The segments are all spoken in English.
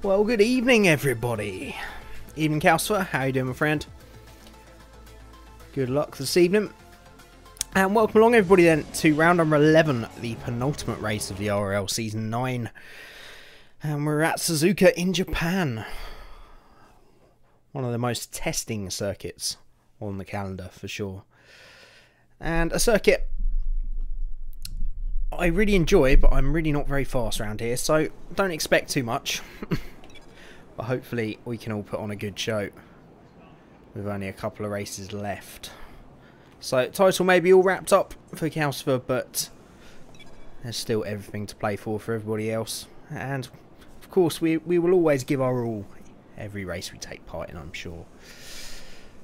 Well, good evening, everybody. Evening, Calcifer. How you doing, my friend? Good luck this evening. And welcome along, everybody, then, to round number 11, the penultimate race of the ORL Season 9. And we're at Suzuka in Japan. One of the most testing circuits on the calendar, for sure. And a circuit I really enjoy, but I'm really not very fast around here, so don't expect too much. But hopefully we can all put on a good show with only a couple of races left. So title may be all wrapped up for Calcifer, but there's still everything to play for everybody else. And of course we will always give our all every race we take part in, I'm sure.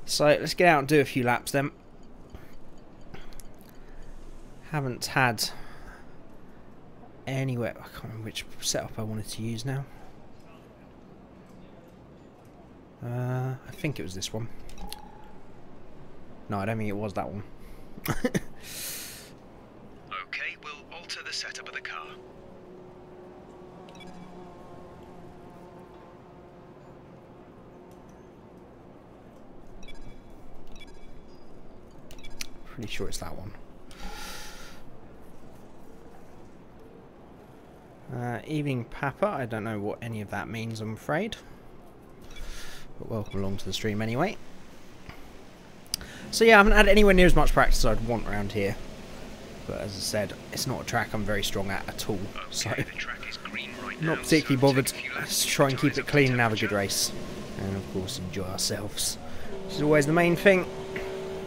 So let's get out and do a few laps then. Haven't had anywhere, I can't remember which setup I wanted to use now. I think it was this one. No, I don't think it was that one. Okay, we'll alter the setup of the car. Pretty sure it's that one. Evening Papa, I don't know what any of that means, I'm afraid. But welcome along to the stream anyway. So yeah, I haven't had anywhere near as much practice as I'd want around here. But as I said, it's not a track I'm very strong at all. So not particularly bothered. Let's try and keep it clean and have a good race. And of course enjoy ourselves. Which is always the main thing.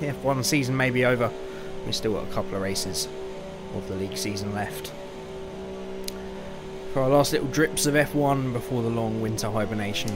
The F1 season may be over. We've still got a couple of races of the league season left. For our last little drips of F1 before the long winter hibernation.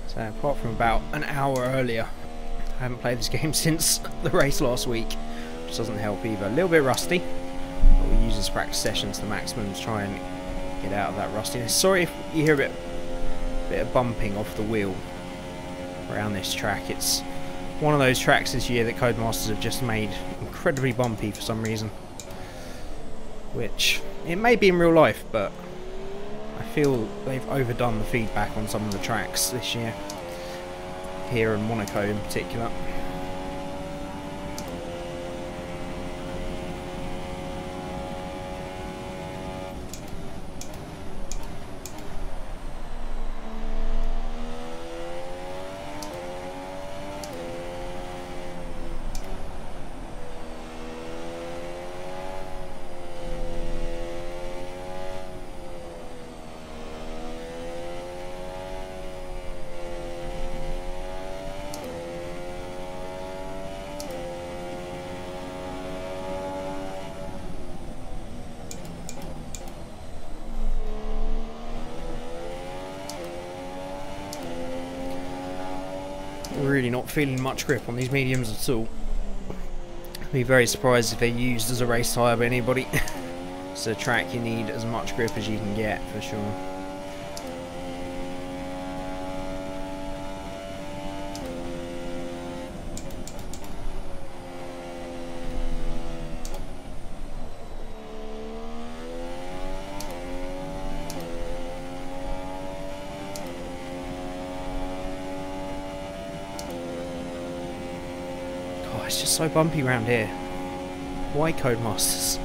So apart from about an hour earlier, I haven't played this game since the race last week, which doesn't help either. A little bit rusty, but we'll use this practice session to the maximum to try and get out of that rustiness. Sorry if you hear a bit of bumping off the wheel around this track. It's one of those tracks this year that Codemasters have just made incredibly bumpy for some reason. Which, it may be in real life, but I feel they've overdone the feedback on some of the tracks this year. Here in Monaco in particular. Really not feeling much grip on these mediums at all. I'd be very surprised if they're used as a race tyre by anybody. It's a track you need as much grip as you can get, for sure. It's just so bumpy around here. Why Codemasters?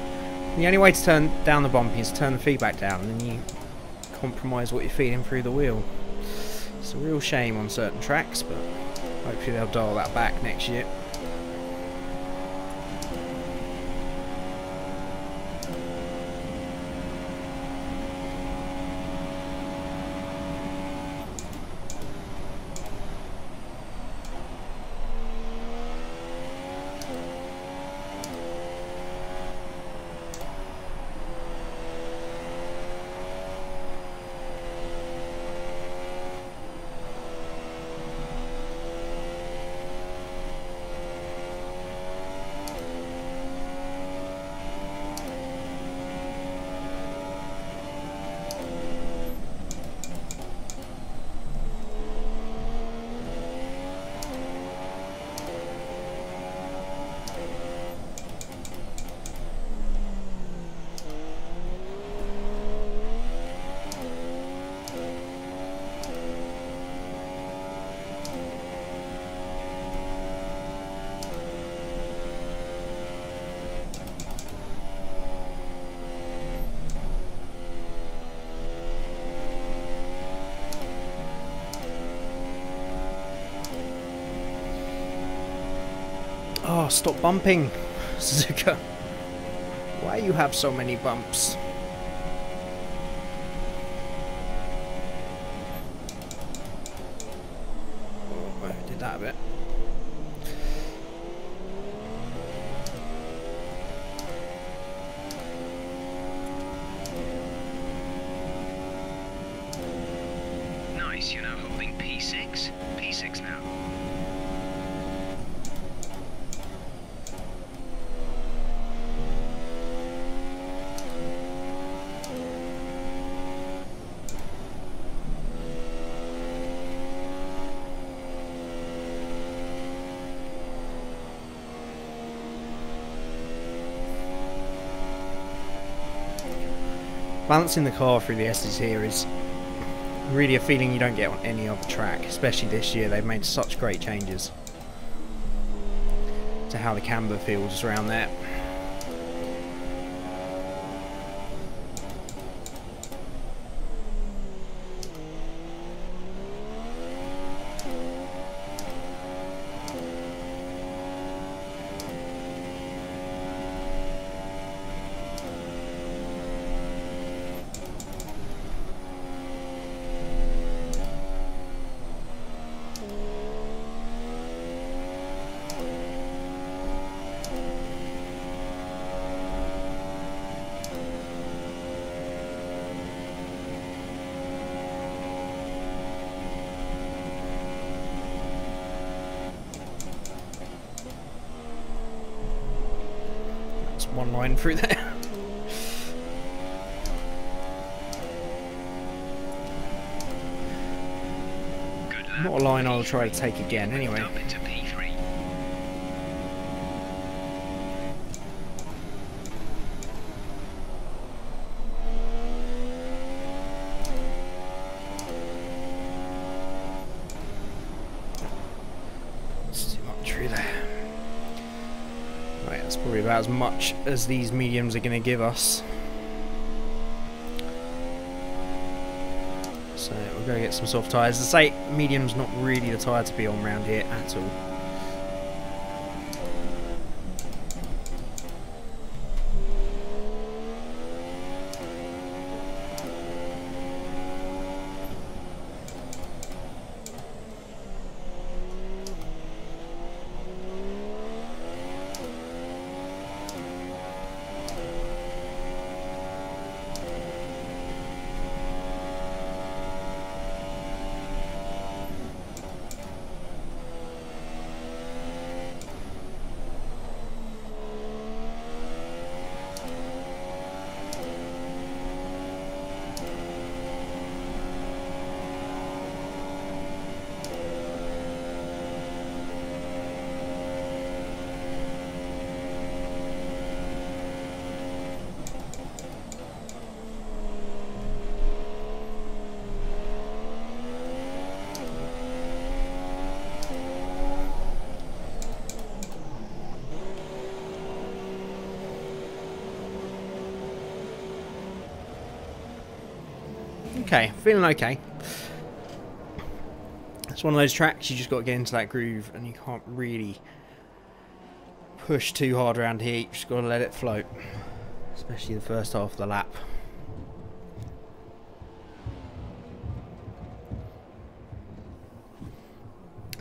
The only way to turn down the bumpy is to turn the feedback down, and then you compromise what you're feeling through the wheel. It's a real shame on certain tracks, but hopefully they'll dial that back next year. Oh, stop bumping, Suzuka. Why you have so many bumps? Oh, I did that a bit. Nice, you're now holding P6. P6 now. Balancing the car through the S's here is really a feeling you don't get on any other track, especially this year. They've made such great changes to how the camber feels around there. One line through there. Not a line I'll try to take again anyway. Up into P3. It's too much through there. Right, that's probably about as much as these mediums are going to give us. So we're going to get some soft tyres. As I say, medium's not really the tyre to be on around here at all. okay, feeling okay. It's one of those tracks you just got to get into that groove, and you can't really push too hard around here. You just got to let it float, especially the first half of the lap.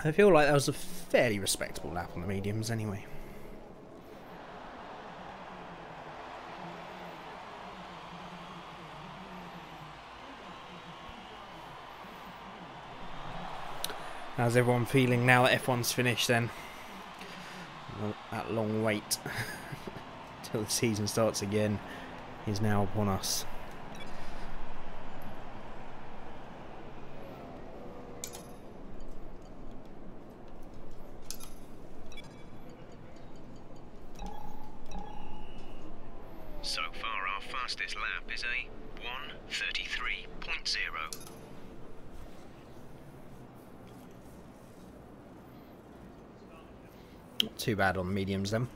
I feel like that was a fairly respectable lap on the mediums anyway. How's everyone feeling now that F1's finished then? Well, that long wait till the season starts again is now upon us. So far, our fastest lap is a 1:33.0. Not too bad on the mediums then.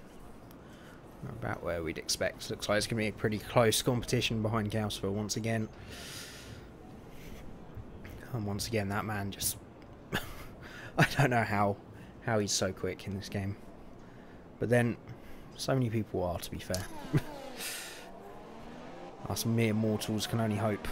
About where we'd expect. Looks like it's going to be a pretty close competition behind Gaussville once again. And once again, that man just... I don't know how he's so quick in this game. But then, so many people are, to be fair. Us mere mortals can only hope.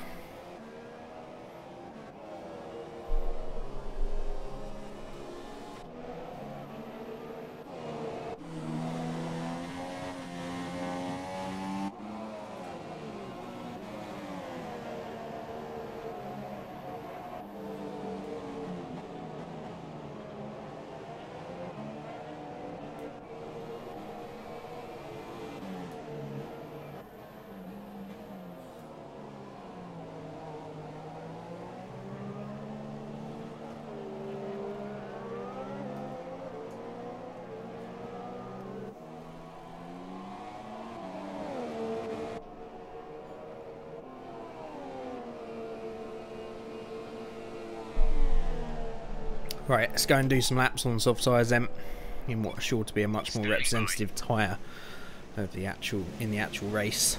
Right, let's go and do some laps on soft tyres then, in what's sure to be a much more representative tyre of the actual race.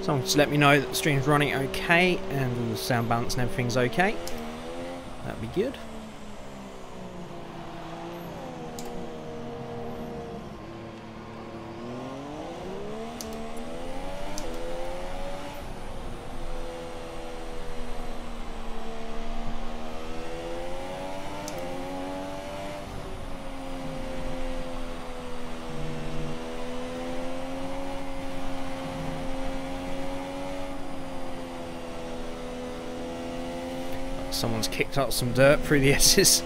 Someone just let me know that the stream's running okay and all the sound balance and everything's okay. That'd be good. Someone's kicked up some dirt through the S's.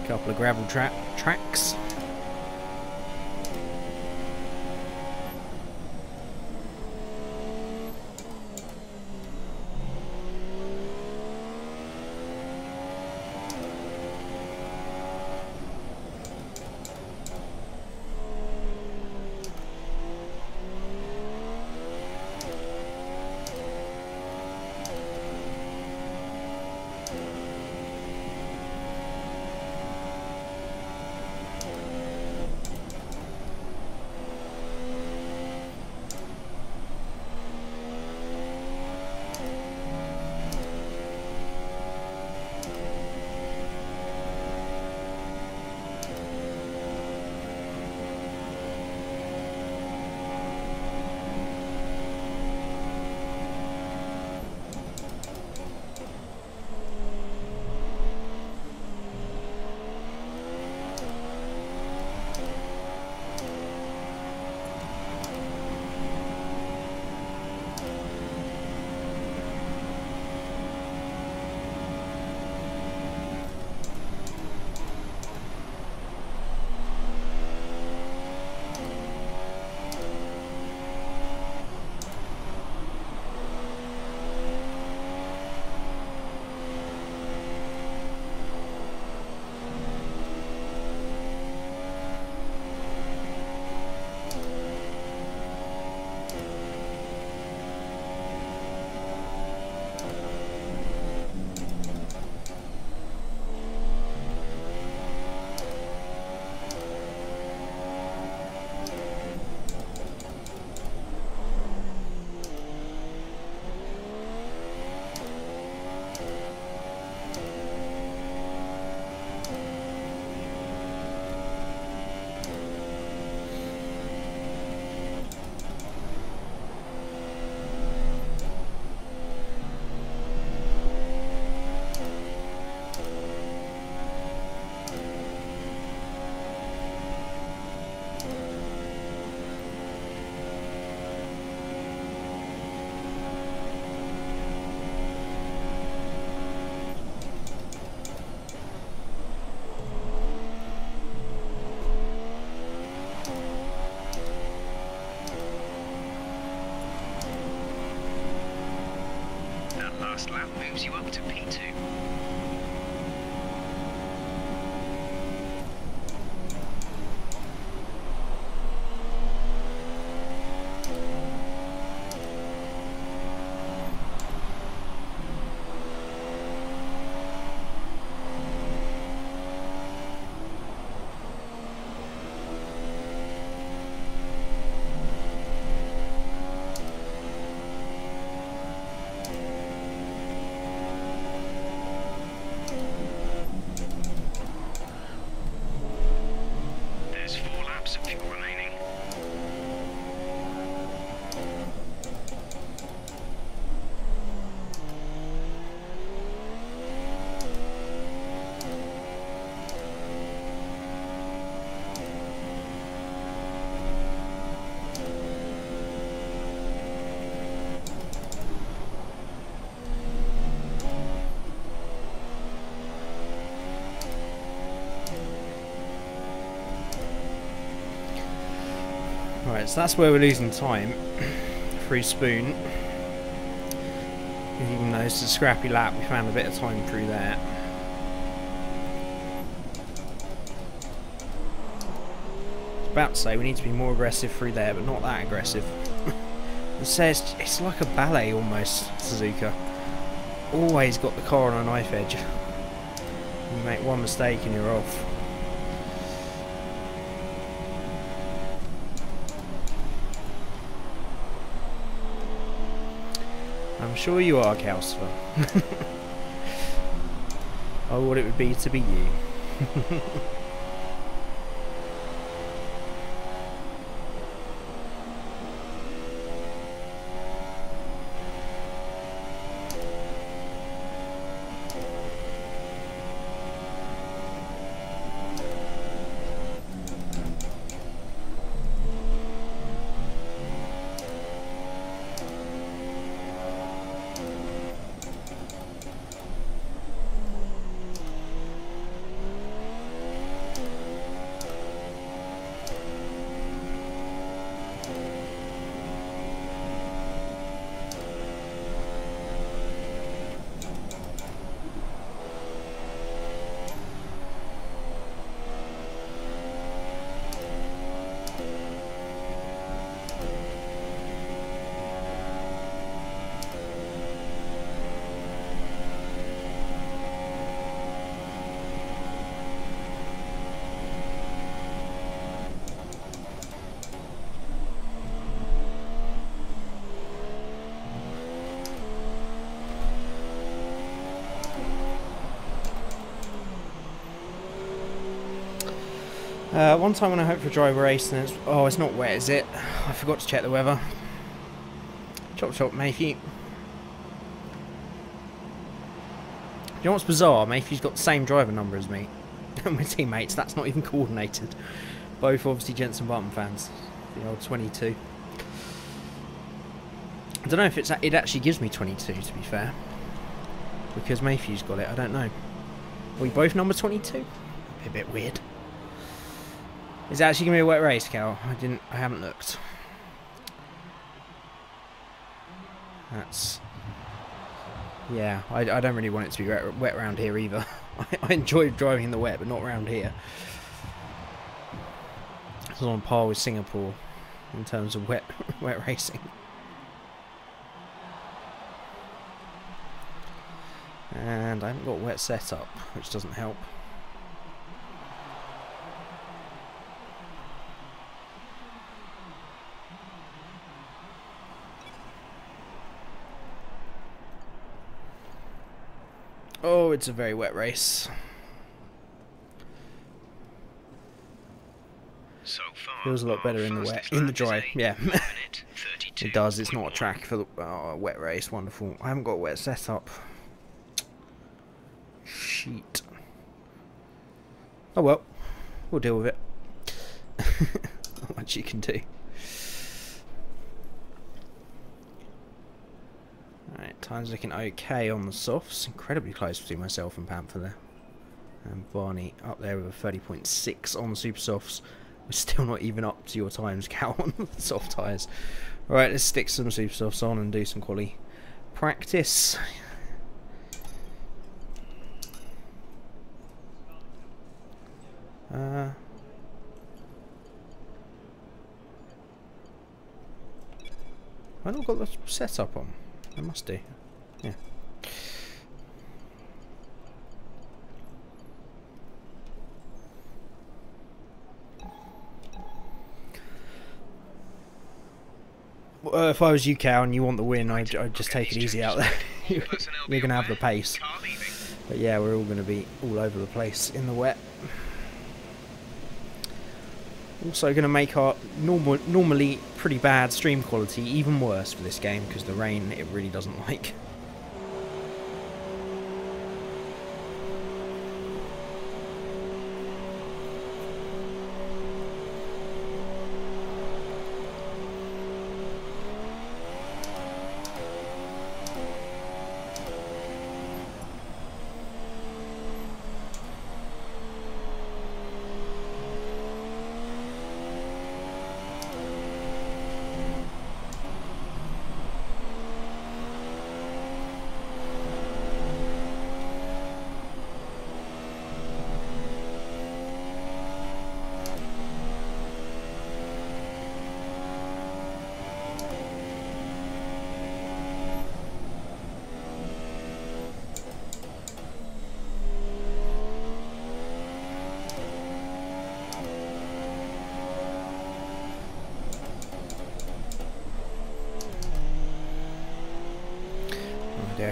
A couple of gravel tracks. last lap moves you up to P2. Right, so that's where we're losing time through Spoon. Even though it's a scrappy lap, we found a bit of time through there. I was about to say we need to be more aggressive through there, but not that aggressive. It says it's like a ballet almost, Suzuka. Always got the car on a knife edge. You make one mistake and you're off. I'm sure you are, Calcifer. Oh, what it would be to be you. One time when I went for a dry race and it's not wet, is it? I forgot to check the weather. Chop chop, Mayhew. You know what's bizarre? Mayhew's got the same driver number as me. And we're teammates, that's not even coordinated. Both obviously Jensen Button fans. The old 22. I don't know if it actually gives me 22, to be fair. Because Mayhew's got it, I don't know. Are we both number 22? A bit weird. Is it actually going to be a wet race, Cal? I haven't looked. That's... Yeah, I don't really want it to be wet around here either. I enjoy driving in the wet, but not around here. It's on par with Singapore in terms of wet racing. And I haven't got wet setup, which doesn't help. Oh, it's a very wet race. So far, feels a lot better in the wet, in the dry. Yeah, it does. It's not a track for the wet race. Wonderful. I haven't got a wet setup. Sheet. Oh well, we'll deal with it. Not much you can do. Alright, time's looking okay on the softs. Incredibly close between myself and Panther there. And Barney up there with a 30.6 on the super softs. We're still not even up to your times, Cal, on the soft tyres. Alright, let's stick some super softs on and do some quali practice. I've not got the setup on. I must do. Yeah. If I was you, Cal, and you want the win, I'd just take it easy out there. You're going to have the pace. But yeah, we're all going to be all over the place in the wet. Also going to make our normally pretty bad stream quality even worse for this game, because the rain it really doesn't like.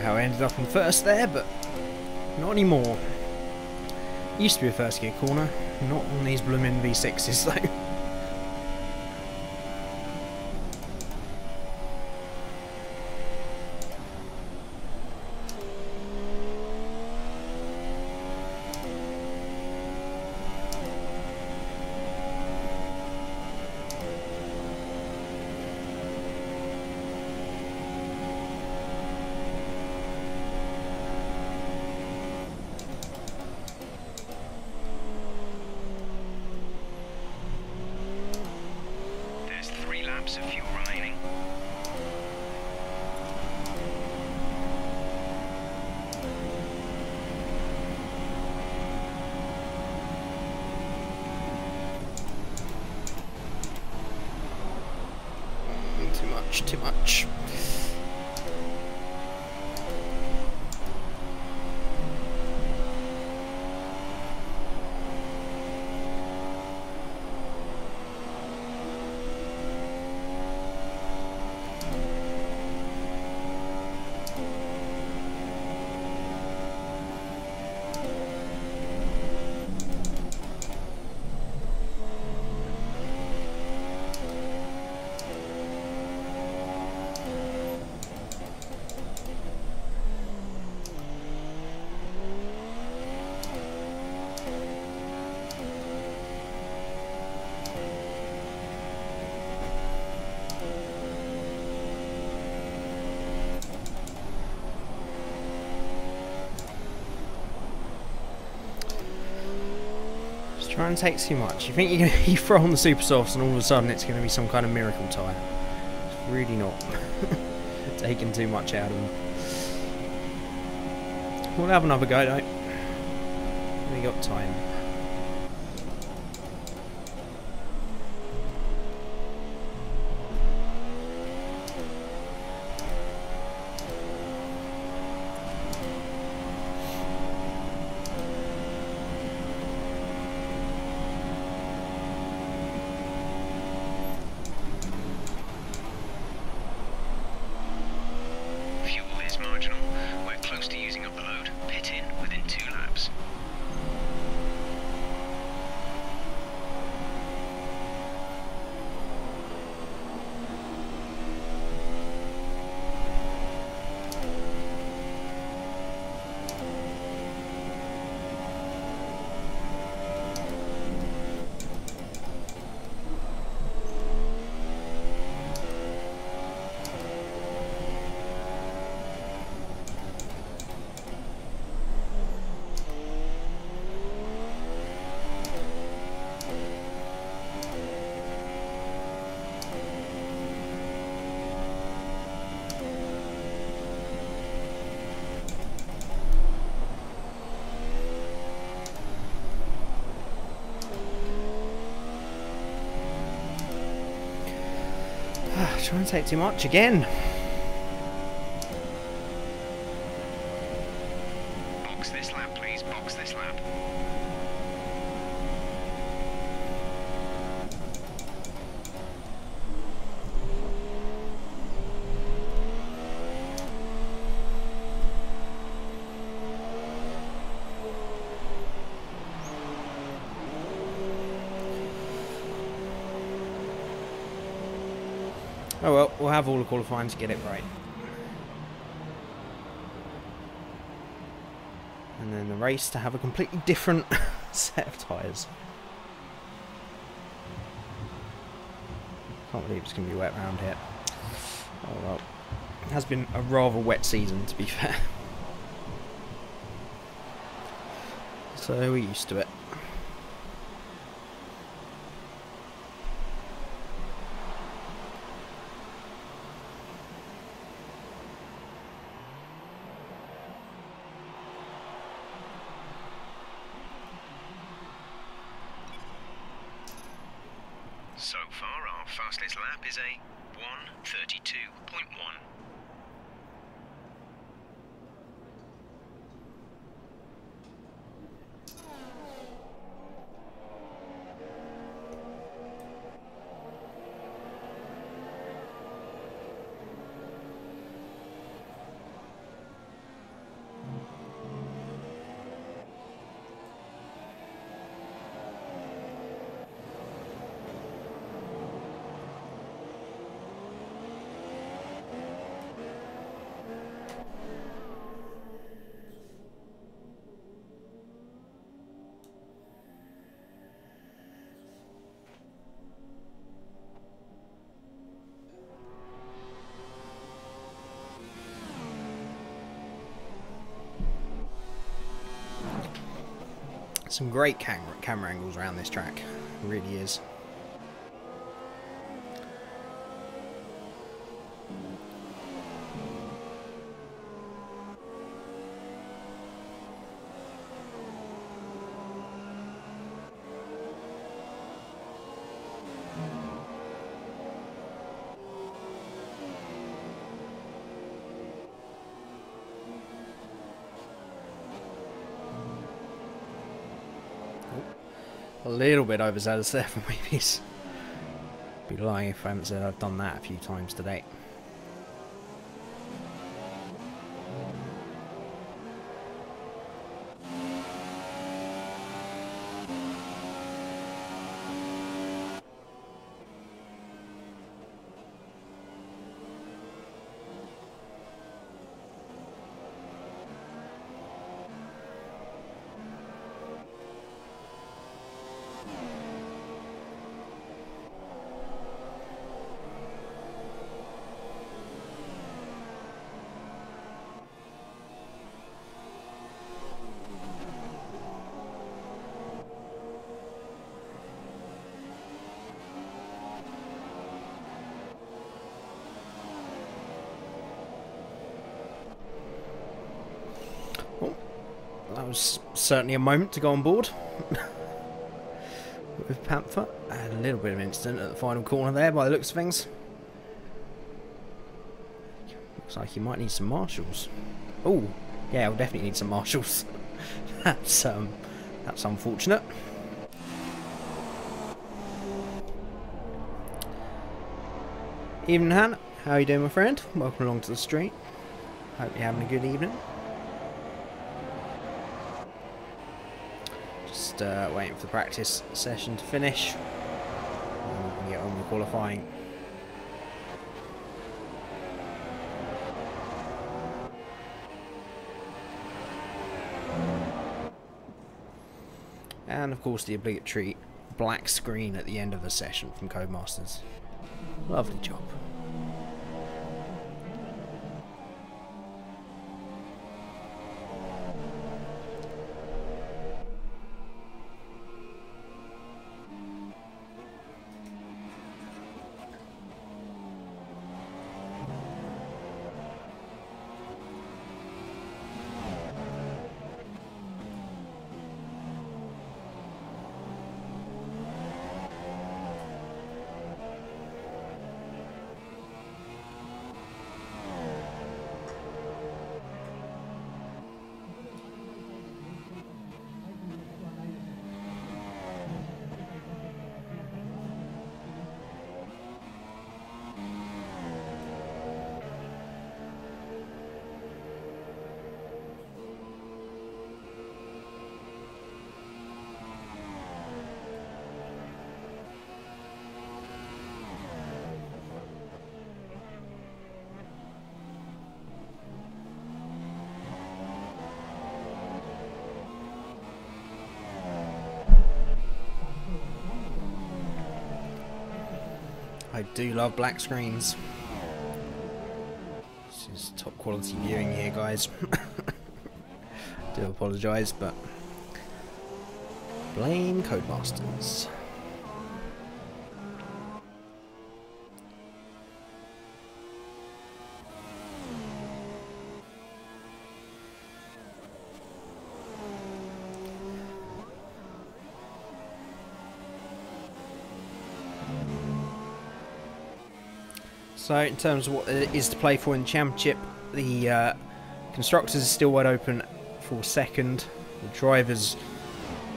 How I ended up in first there, but not anymore. Used to be a first gear corner, not on these bloomin' V6s though. Of fuel remaining. Too much. Try and take too much. You think you throw on the super softs and all of a sudden it's going to be some kind of miracle tyre. It's really not. Taking too much out of them. We'll have another go though. We got time. We're close to using up the load. Pit in within 2 laps. trying to take too much again. Box this lap, please. Box this lap. Oh well, we'll have all the qualifying to get it right. And then the race to have a completely different set of tyres. Can't believe it's going to be wet around here. Oh well. It has been a rather wet season, to be fair. So we're used to it. So far, our fastest lap is a 1:32.1. Some great camera angles around this track. It really is. A little bit overzealous there for me. Be lying if I haven't said I've done that a few times today. That was certainly a moment to go on board with Panther. I had a little bit of an incident at the final corner there by the looks of things. Looks like you might need some marshals. Oh, yeah, I'll definitely need some marshals. That's unfortunate. Evening, Han. How are you doing, my friend? Welcome along to the street. Hope you're having a good evening. Just waiting for the practice session to finish. And we can get on with qualifying. And of course the obligatory black screen at the end of the session from Codemasters. Lovely job. I do love black screens. This is top quality viewing here, guys. Do apologise, but blame Codemasters. So in terms of what it is to play for in the Championship, the Constructors is still wide open for second. The Drivers,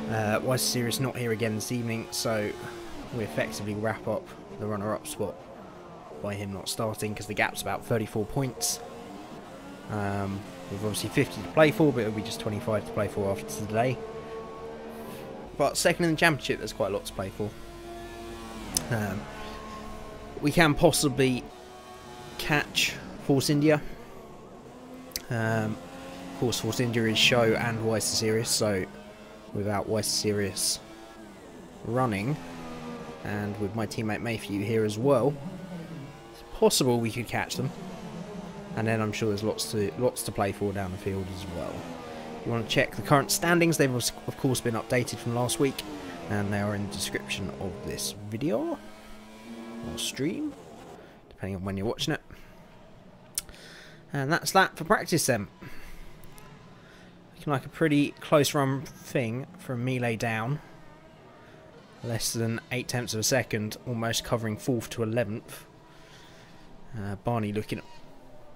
Wise Series not here again this evening, so we effectively wrap up the runner-up spot by him not starting, because the gap's about 34 points. We've obviously 50 to play for, but it'll be just 25 to play for after today. But second in the Championship, there's quite a lot to play for. We can possibly catch Force India. Of course, Force India is show and Wise Series, so without Wise Series running, and with my teammate Mayhew here as well, it's possible we could catch them. And then I'm sure there's lots to play for down the field as well. If you want to check the current standings, they've of course been updated from last week, and they are in the description of this video or stream, depending on when you're watching it. And that's that for practice then. Looking like a pretty close run thing from melee down. Less than 0.8 of a second, almost covering 4th to 11th. Barney looking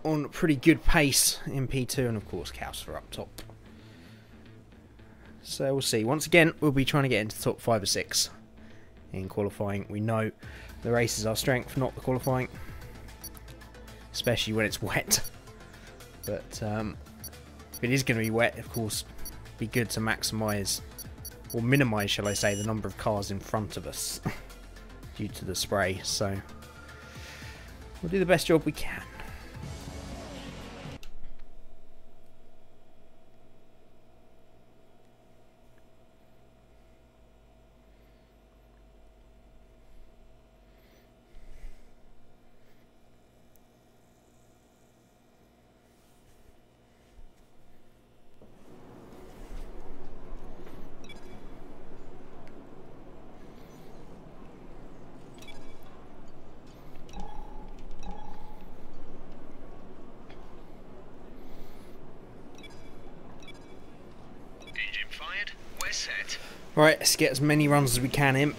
on a pretty good pace in P2, and of course Kausler up top. So we'll see. Once again, we'll be trying to get into the top 5 or 6 in qualifying. We know the race is our strength, not the qualifying, especially when it's wet. But if it is going to be wet, of course, it'd be good to maximise, or minimise, shall I say, the number of cars in front of us due to the spray. So we'll do the best job we can. Right, let's get as many runs as we can in.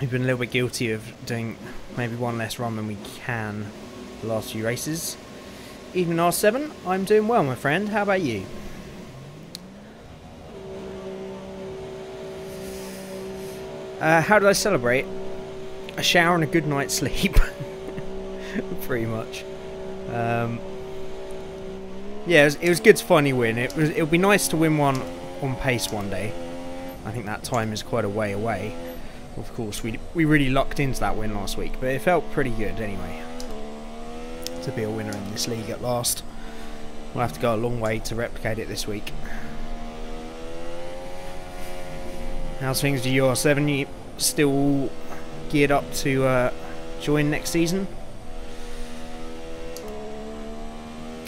We've been a little bit guilty of doing maybe one less run than we can the last few races. Even R7, I'm doing well, my friend. How about you? How did I celebrate? A shower and a good night's sleep. Pretty much. Yeah, it was good to finally win. It would be nice to win one on pace one day. I think that time is quite a way away. Of course, we really lucked into that win last week, but it felt pretty good anyway to be a winner in this league at last. We'll have to go a long way to replicate it this week. How's things to you, R7? You still geared up to join next season?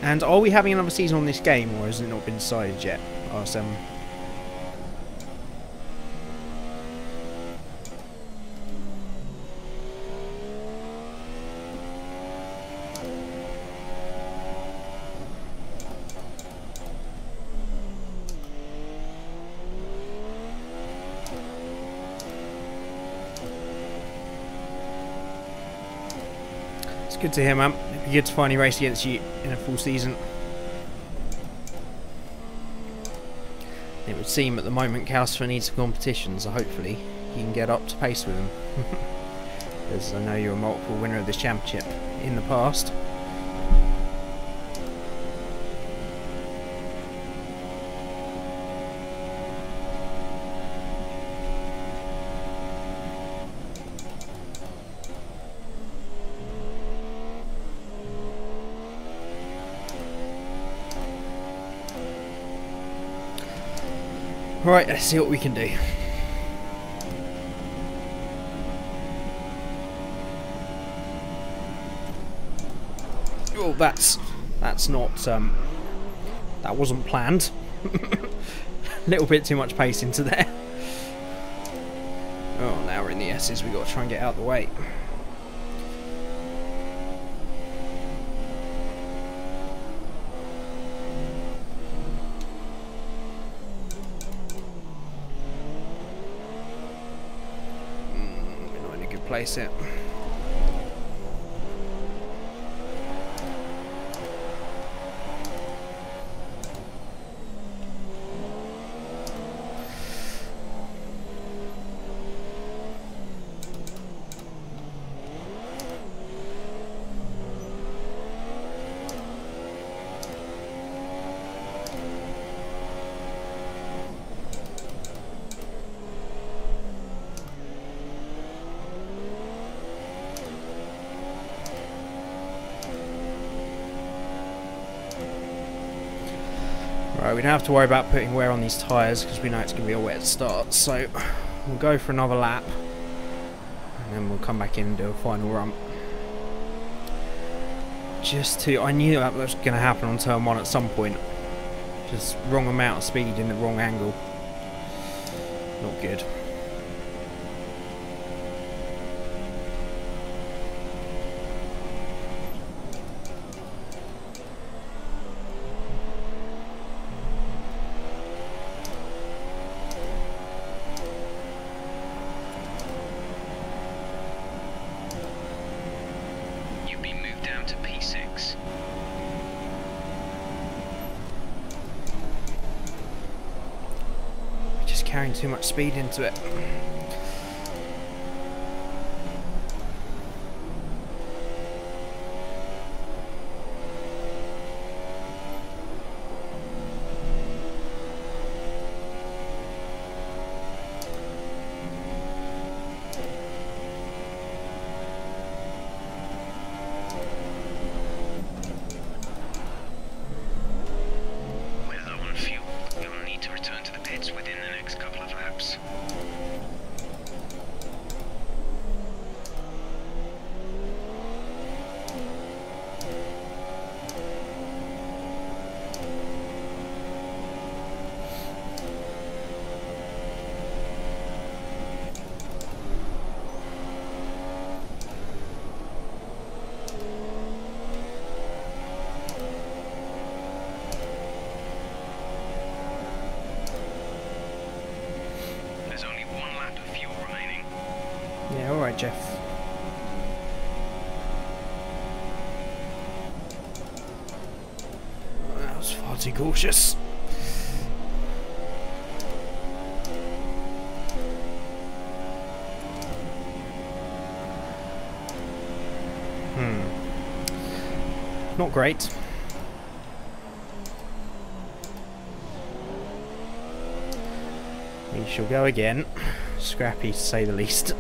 And are we having another season on this game, or has it not been decided yet, R7? Good to hear, man. It'd be good to finally race against you in a full season. It would seem at the moment Kausler needs some competition, so hopefully you can get up to pace with him. Because I know you're a multiple winner of this championship in the past. Right, let's see what we can do. well, that's not that wasn't planned. A little bit too much pace into there. Oh, now we're in the S's. We got to try and get out of the way. We're not in a good place yet. Right, we don't have to worry about putting wear on these tyres because we know it's going to be a wet start, so we'll go for another lap and then we'll come back in and do a final run. I knew that was going to happen on turn 1 at some point. Just wrong amount of speed in the wrong angle. Not good. Carrying too much speed into it. Yeah, alright, Jeff. That was far too cautious. Not great. We shall go again. Scrappy to say the least.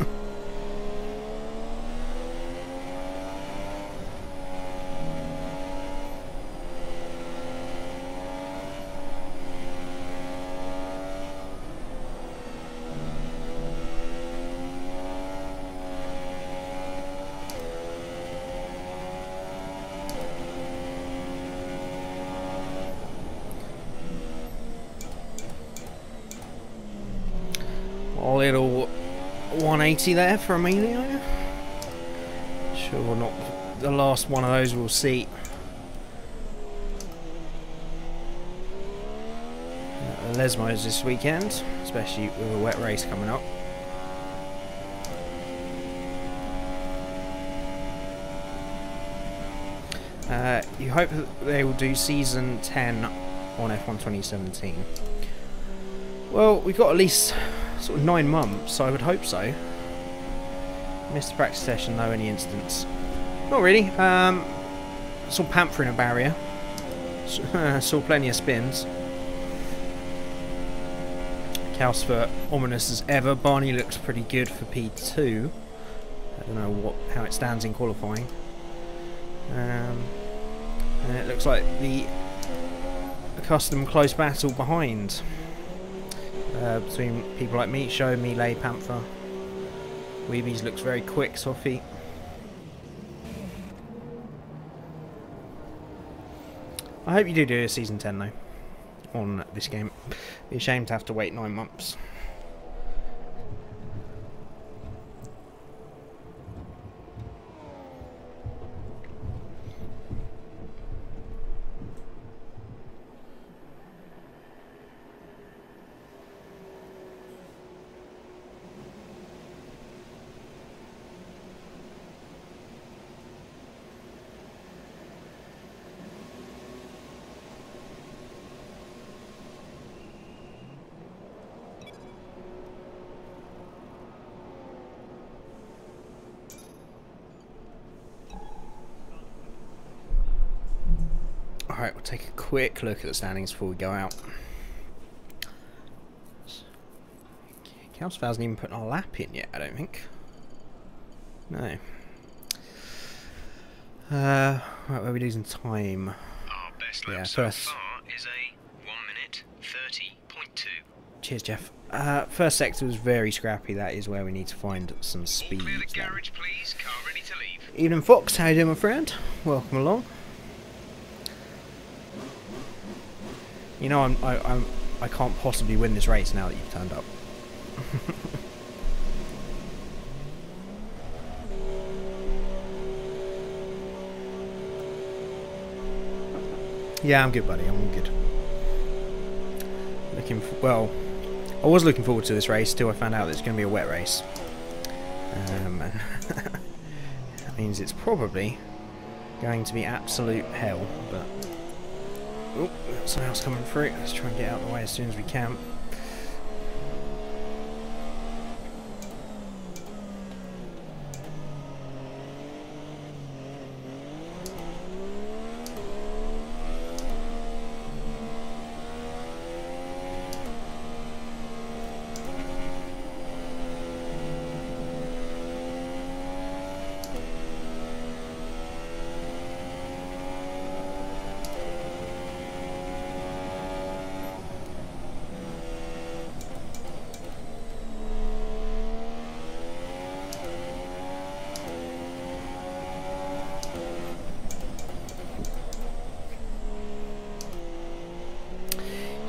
A little 180 there for Emilio. Sure, not the last one of those we'll see. Lesmos this weekend, especially with a wet race coming up. You hope that they will do season 10 on F1 2017. Well, we've got at least sort of 9 months, so I would hope so. Missed the practice session though, any instance. Not really. Saw Panther in a barrier. Saw plenty of spins. Calsford, ominous as ever. Barney looks pretty good for P2. I don't know how it stands in qualifying. And it looks like the accustomed close battle behind. Between people like me, Show, Melee, Panther. Weebies looks very quick, Sophie. I hope you do a Season 10 though, on this game. Be ashamed to have to wait 9 months. Alright, we'll take a quick look at the standings before we go out. Kelsey hasn't even put our lap in yet, I don't think. No. Right, where are we losing time? Our best lap so far is a 1:30.2. Cheers, Jeff. First sector was very scrappy. That is where we need to find some speed. Clear the garage, please. Car ready to leave. Evening, Fox. How you doing, my friend? Welcome along. You know, I can't possibly win this race now that you've turned up. Yeah, I'm good, buddy. I'm all good. Well, I was looking forward to this race till I found out that it's going to be a wet race. That means it's probably going to be absolute hell, but... Oh, something else coming through. Let's try and get out of the way as soon as we can.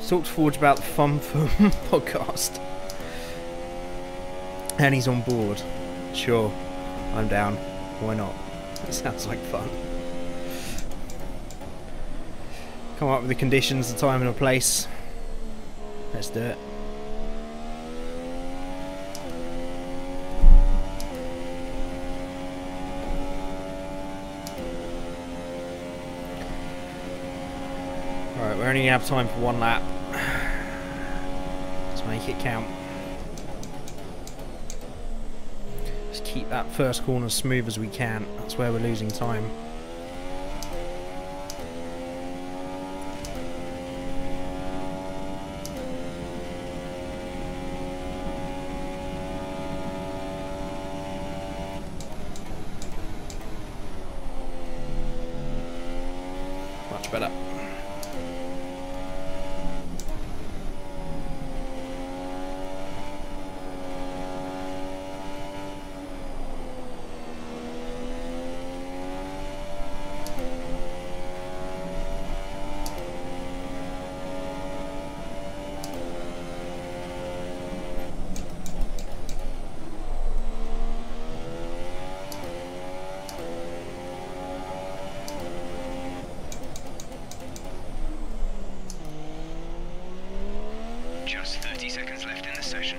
Talked forward about the Fun Film podcast. And he's on board. Sure, I'm down. Why not? That sounds like fun. Come up with the conditions, the time and the place. Let's do it. Right, we're only going to have time for one lap. Let's make it count. Just keep that first corner as smooth as we can. That's where we're losing time. Much better. Just 30 seconds left in the session.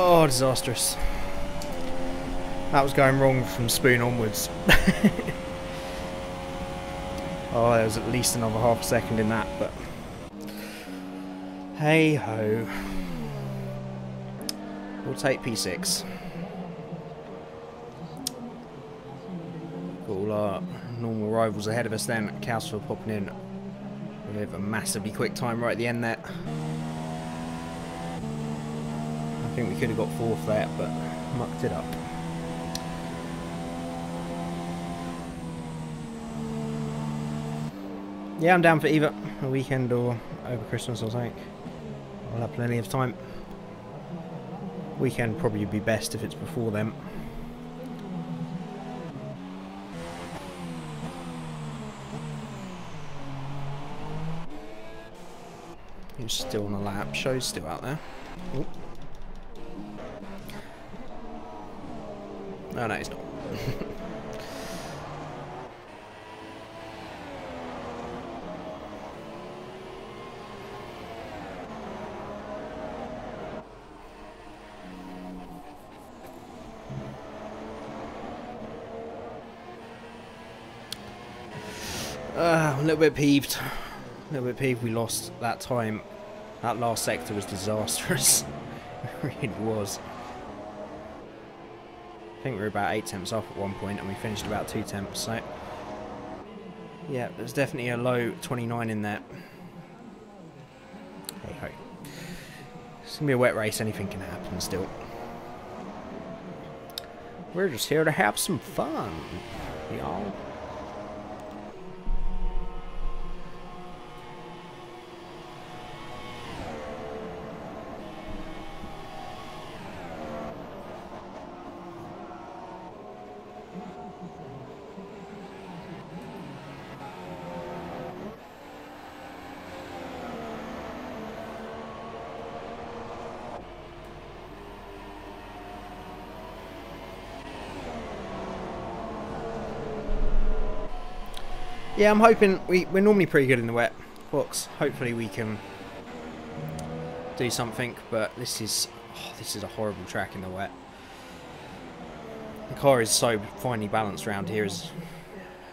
Oh, disastrous. That was going wrong from spoon onwards. Oh, there was at least another half a second in that, but... Hey ho. We'll take P6. Got all our normal rivals ahead of us then. Cowsford popping in with a massively quick time right at the end there. I think we could have got fourth there, but mucked it up. Yeah, I'm down for either a weekend or over Christmas or something. I'll have plenty of time. Weekend probably be best if it's before then. He's still on the lap. Show's still out there. Ooh. Oh, no, he's not. I'm a little bit peeved. A little bit peeved we lost that time. That last sector was disastrous. It really was. I think we were about 8 temps off at one point and we finished about 2 temps, so yeah, there's definitely a low 29 in there. Hey ho. It's gonna be a wet race, anything can happen still. We're just here to have some fun, y'all. Yeah, I'm hoping we're normally pretty good in the wet box. Hopefully we can do something, but this is a horrible track in the wet. The car is so finely balanced around here is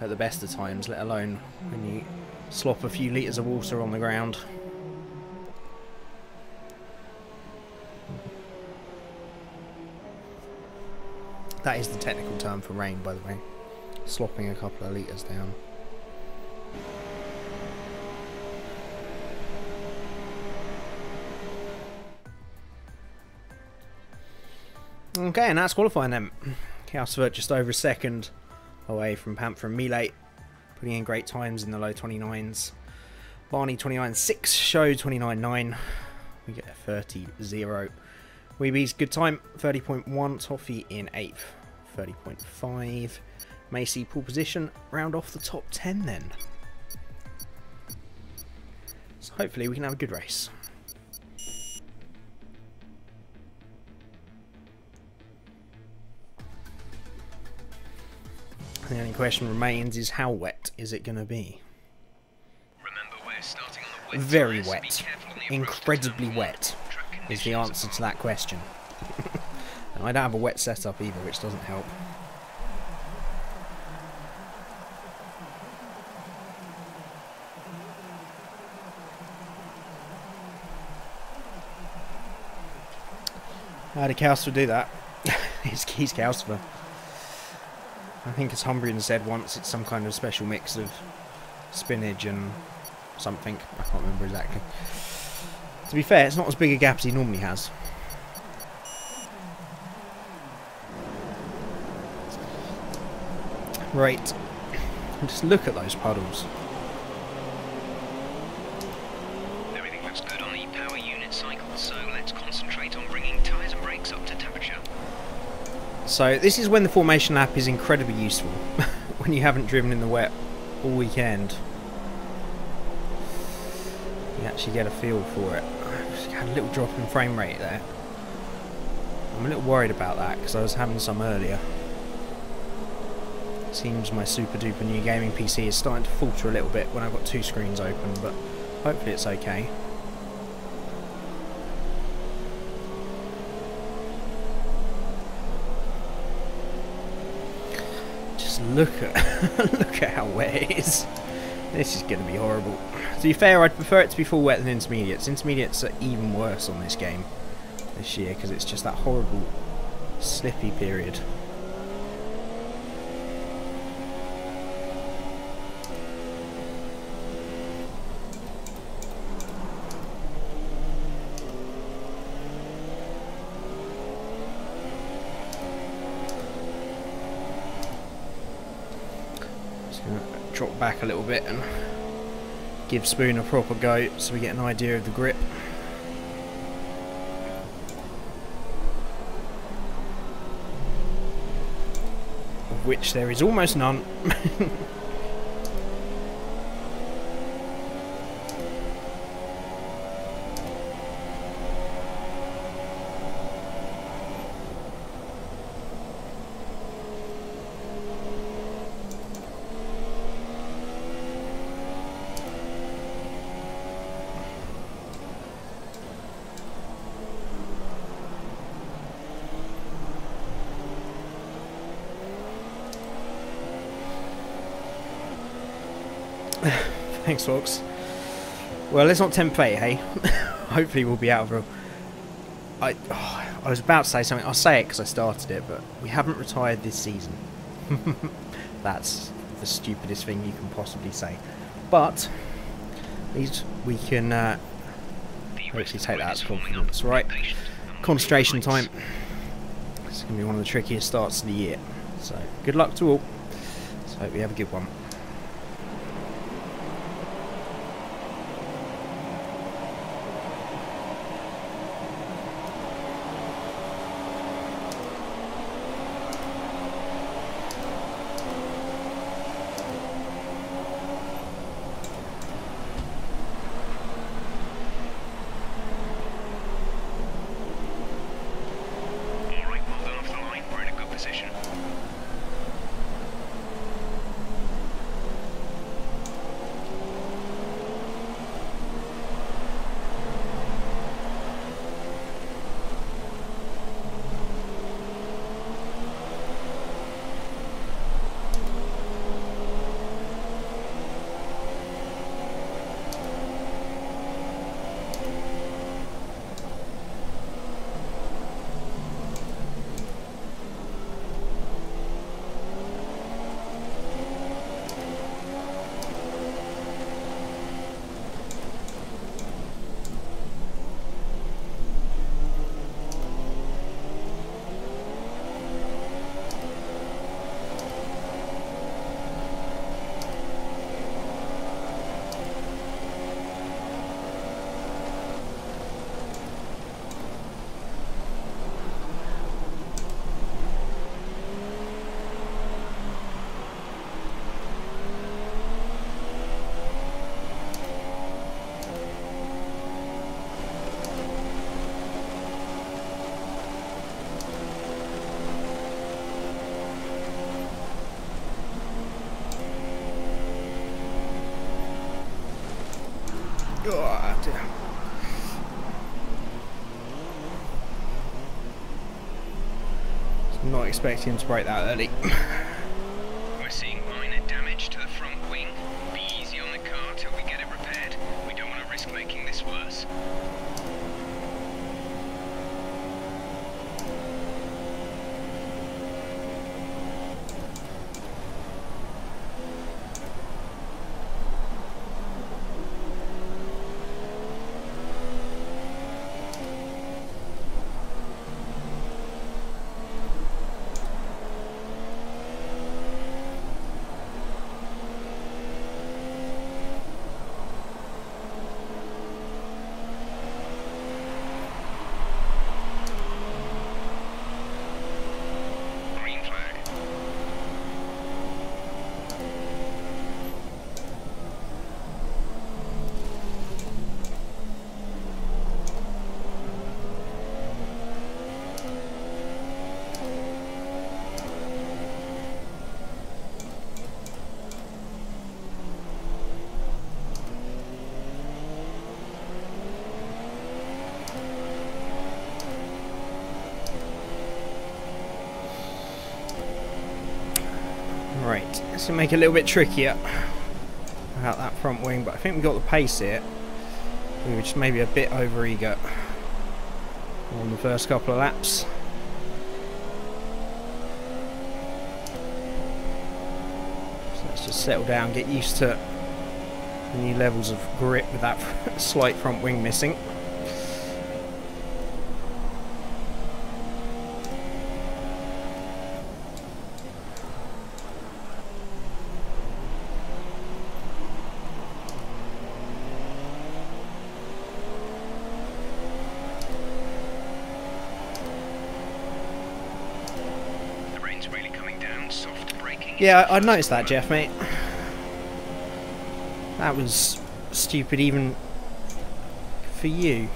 at the best of times, let alone when you slop a few litres of water on the ground. That is the technical term for rain, by the way. Slopping a couple of litres down. Okay, and that's qualifying then. Cowsford just over a second away from Panther and Melee, putting in great times in the low 29s. Barney 29.6, Show 29.9. We get a 30.0. Weeby's good time 30.1. Toffee in 8th 30.5. Macy pole position, round off the top 10 then. So hopefully we can have a good race. The only question remains is how wet is it going to be? Remember, we're starting on the wet Very tires. wet. Incredibly wet is the answer to that question. And I don't have a wet setup either, which doesn't help. How did Cowsford do that? He's Cowsford. I think as Humbrian said once, it's some kind of special mix of spinach and something. I can't remember exactly. To be fair, it's not as big a gap as he normally has. Right. Just look at those puddles. Everything looks good on the power unit cycle, so let's concentrate on bringing tyres and brakes up to temperature. So this is when the formation lap is incredibly useful. When you haven't driven in the wet all weekend. You actually get a feel for it. I just had a little drop in frame rate there. I'm a little worried about that because I was having some earlier. Seems my super duper new gaming PC is starting to falter a little bit when I've got 2 screens open, but hopefully it's okay. Just look at look at how wet it is. This is going to be horrible. To be fair, I'd prefer it to be full wet than intermediates. Intermediates are even worse on this game. this year because it's just that horrible slippy period. Just going to drop back a little bit and give Spoon a proper go so we get an idea of the grip. Of which there is almost none. Thanks, folks. Well, let's not tempt fate, hey? Hopefully we'll be out of a... I was about to say something. I'll say it because I started it, but we haven't retired this season. That's the stupidest thing you can possibly say. But at least we can hopefully take that as confidence, right? Concentration time. It's going to be one of the trickiest starts of the year. So, good luck to all. So, hope we have a good one. Oh, dear. Not expecting him to break that early. We're seeing minor damage to the front wing. Be easy on the car till we get it repaired. We don't want to risk making this worse. Right, this will make it a little bit trickier about that front wing, but I think we got the pace here. We were just maybe a bit over eager. on the first couple of laps. So let's just settle down, get used to the new levels of grip with that slight front wing missing. Yeah, I noticed that, Jeff, mate. That was stupid even for you.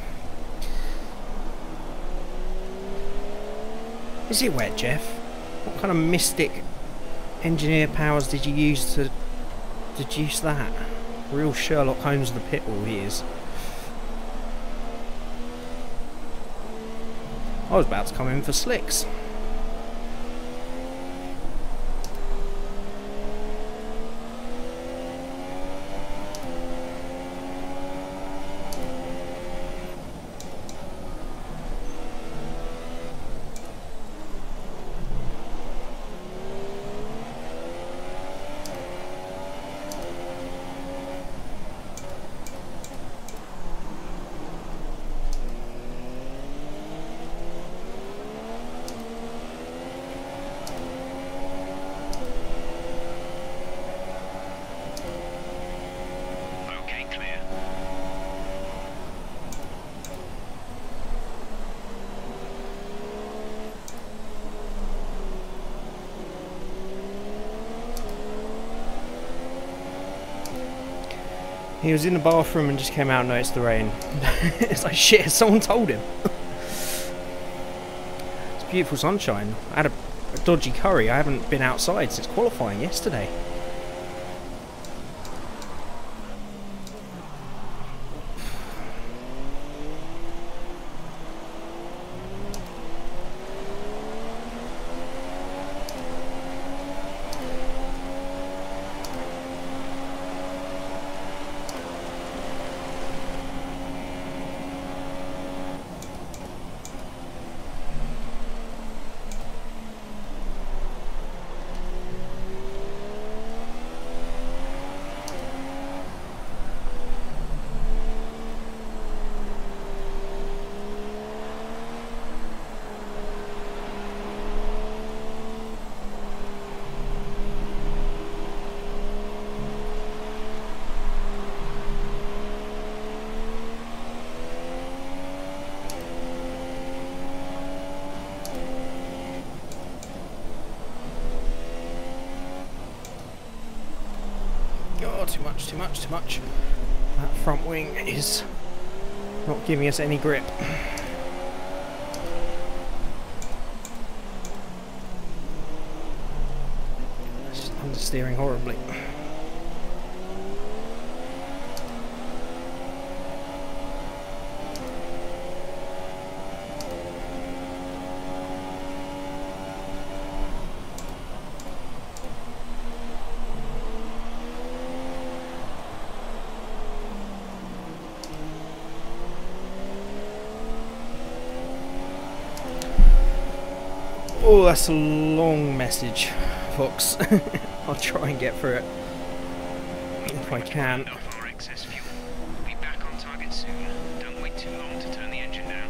Is it wet, Jeff? What kind of mystic engineer powers did you use to deduce that? Real Sherlock Holmes of the pit wall he is. I was about to come in for slicks. He was in the bathroom and just came out and noticed the rain. It's like, shit, someone told him. It's beautiful sunshine. I had a dodgy curry. I haven't been outside since qualifying yesterday. Too much. That front wing is not giving us any grip. It's just understeering horribly. Oh, that's a long message, Fox. I'll try and get through it if I can. Our excess fuel. We'll be back on target soon. Don't wait too long to turn the engine down.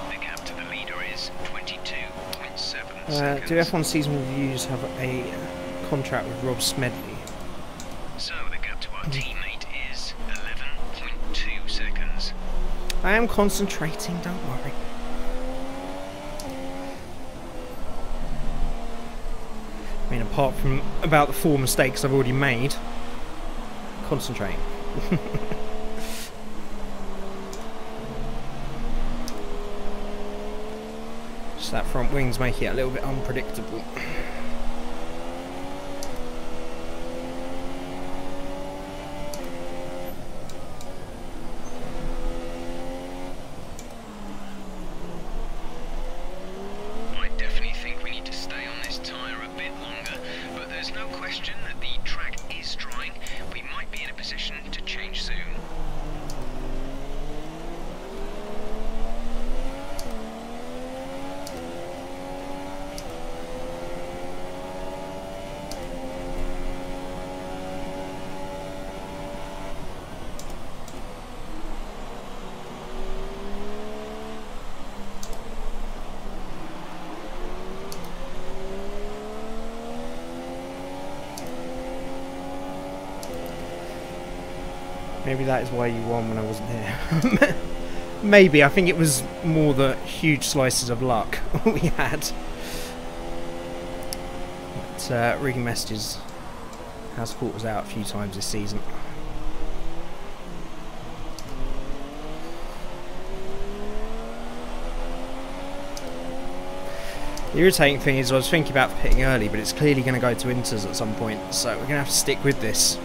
The gap to the leader is 22.7 seconds. Do F1 season reviews have a contract with Rob Smedley? So the gap to our teammate is 11.2 seconds. I am concentrating, don't worry. I mean, apart from about the 4 mistakes I've already made, concentrating. Just that front wing's making it a little bit unpredictable. question that the track is drying. We might be in a position to change soon. Maybe that is why you won when I wasn't here. Maybe. I think it was more the huge slices of luck we had. But rigging messages has caught us out a few times this season. The irritating thing is I was thinking about pitting early, but it's clearly going to go to inters at some point, so we're going to have to stick with this.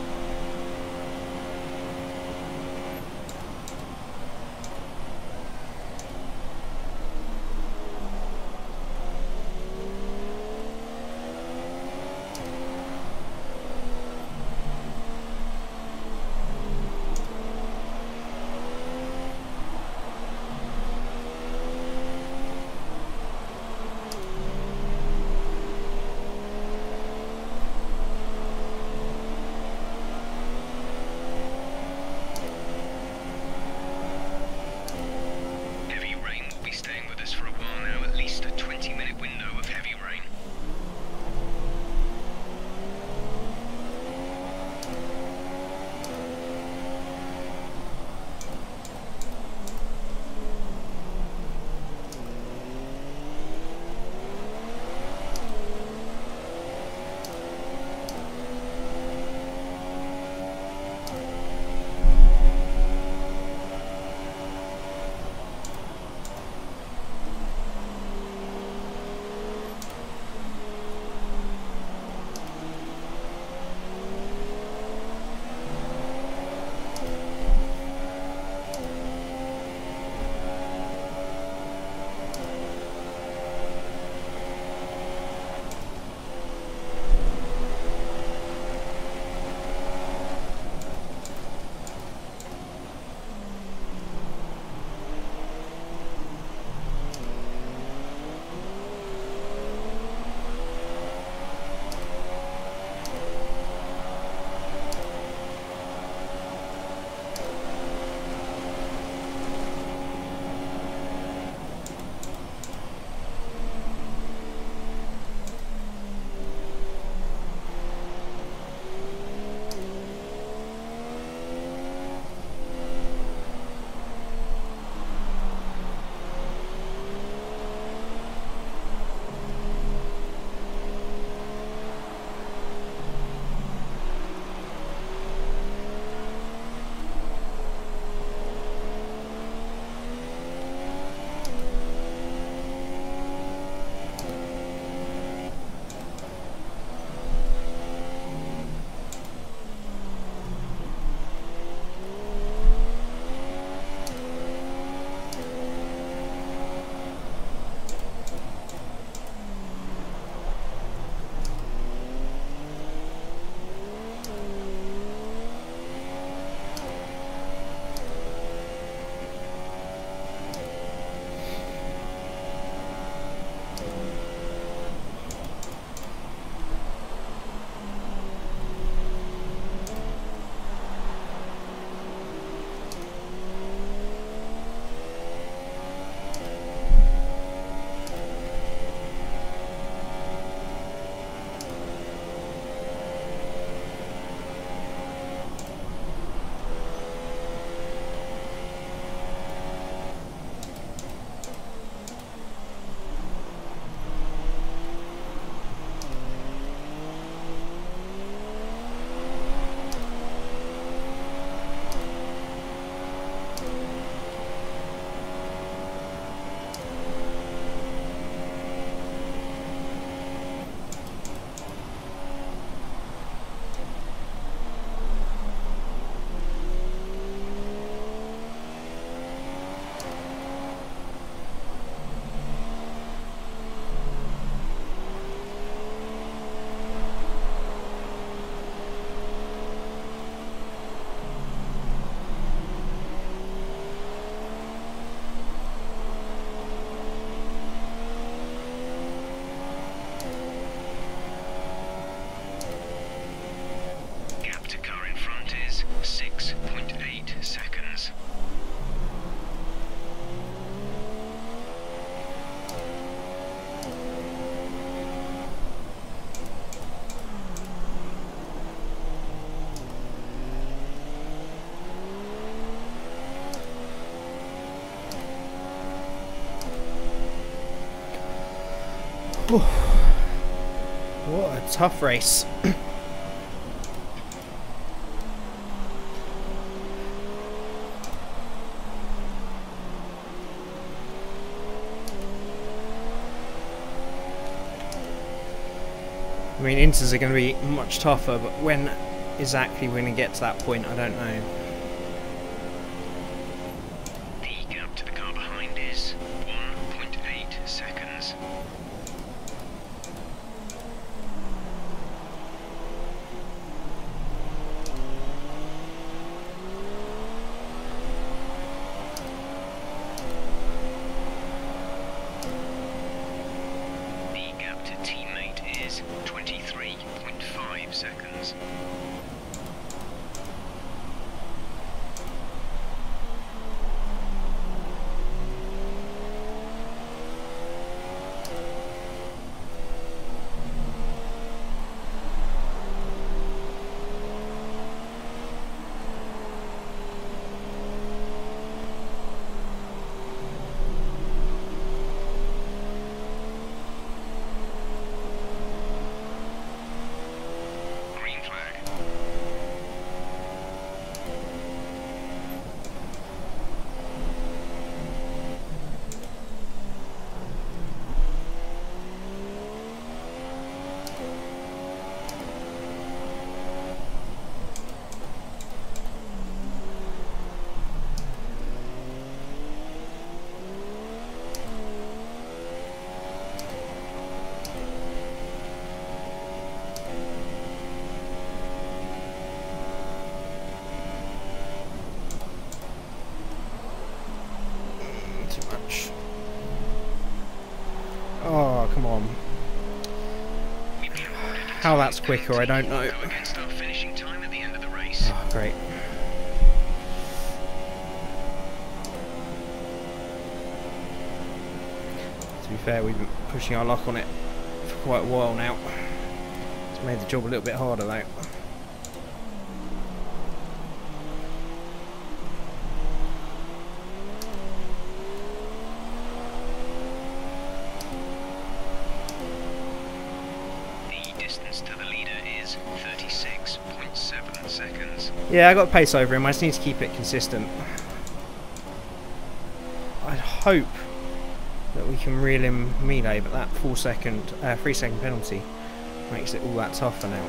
What a tough race. I mean, inters are going to be much tougher, but when exactly we're going to get to that point, I don't know. The gap to the car behind is 1.8 seconds. The gap to teammate is 23.5 seconds. Green flag. Too much. Oh, come on. We've been awarded a How that's time quicker, I don't know. penalty. Go against our finishing time at the end of the race. Oh, great. To be fair, we've been pushing our luck on it for quite a while now. It's made the job a little bit harder though. The distance to the leader is 36.7 seconds. Yeah, I got pace over him. I just need to keep it consistent. I'd hope that we can reel him melee, but that 3-second penalty makes it all that tougher now.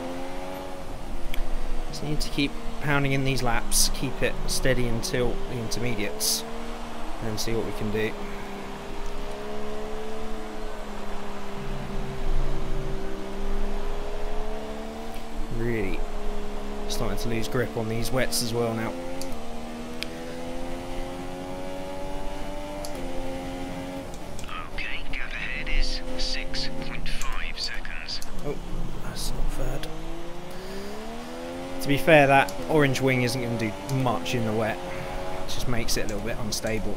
Just need to keep pounding in these laps, keep it steady until the intermediates, and see what we can do. Really starting to lose grip on these wets as well now. Okay, gap ahead is 6.5 seconds. Oh, that's not third. To be fair, that orange wing isn't going to do much in the wet. It just makes it a little bit unstable.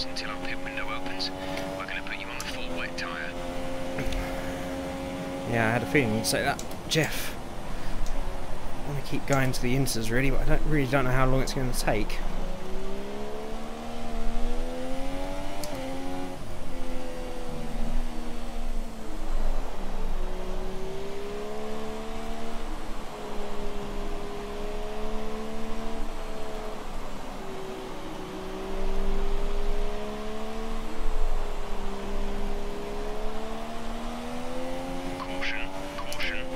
Until our pit window opens, we're going to put you on the full wet tyre. Yeah, I had a feeling you'd say that, Jeff. I want to keep going to the inters really, but I really don't know how long it's going to take. Caution, caution.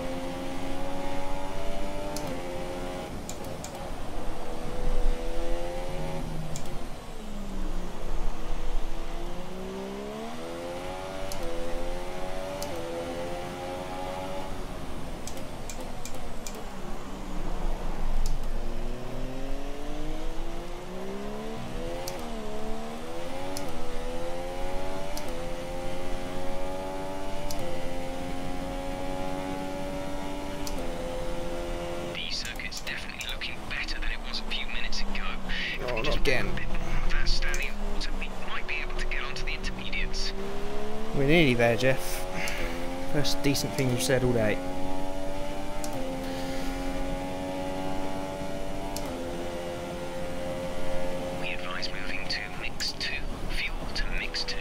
again. A bit more of that standing water, we might be able to get onto the intermediates. We're nearly there, Jeff. First decent thing you've said all day. We advise moving to mix 2. Fuel to mix 2.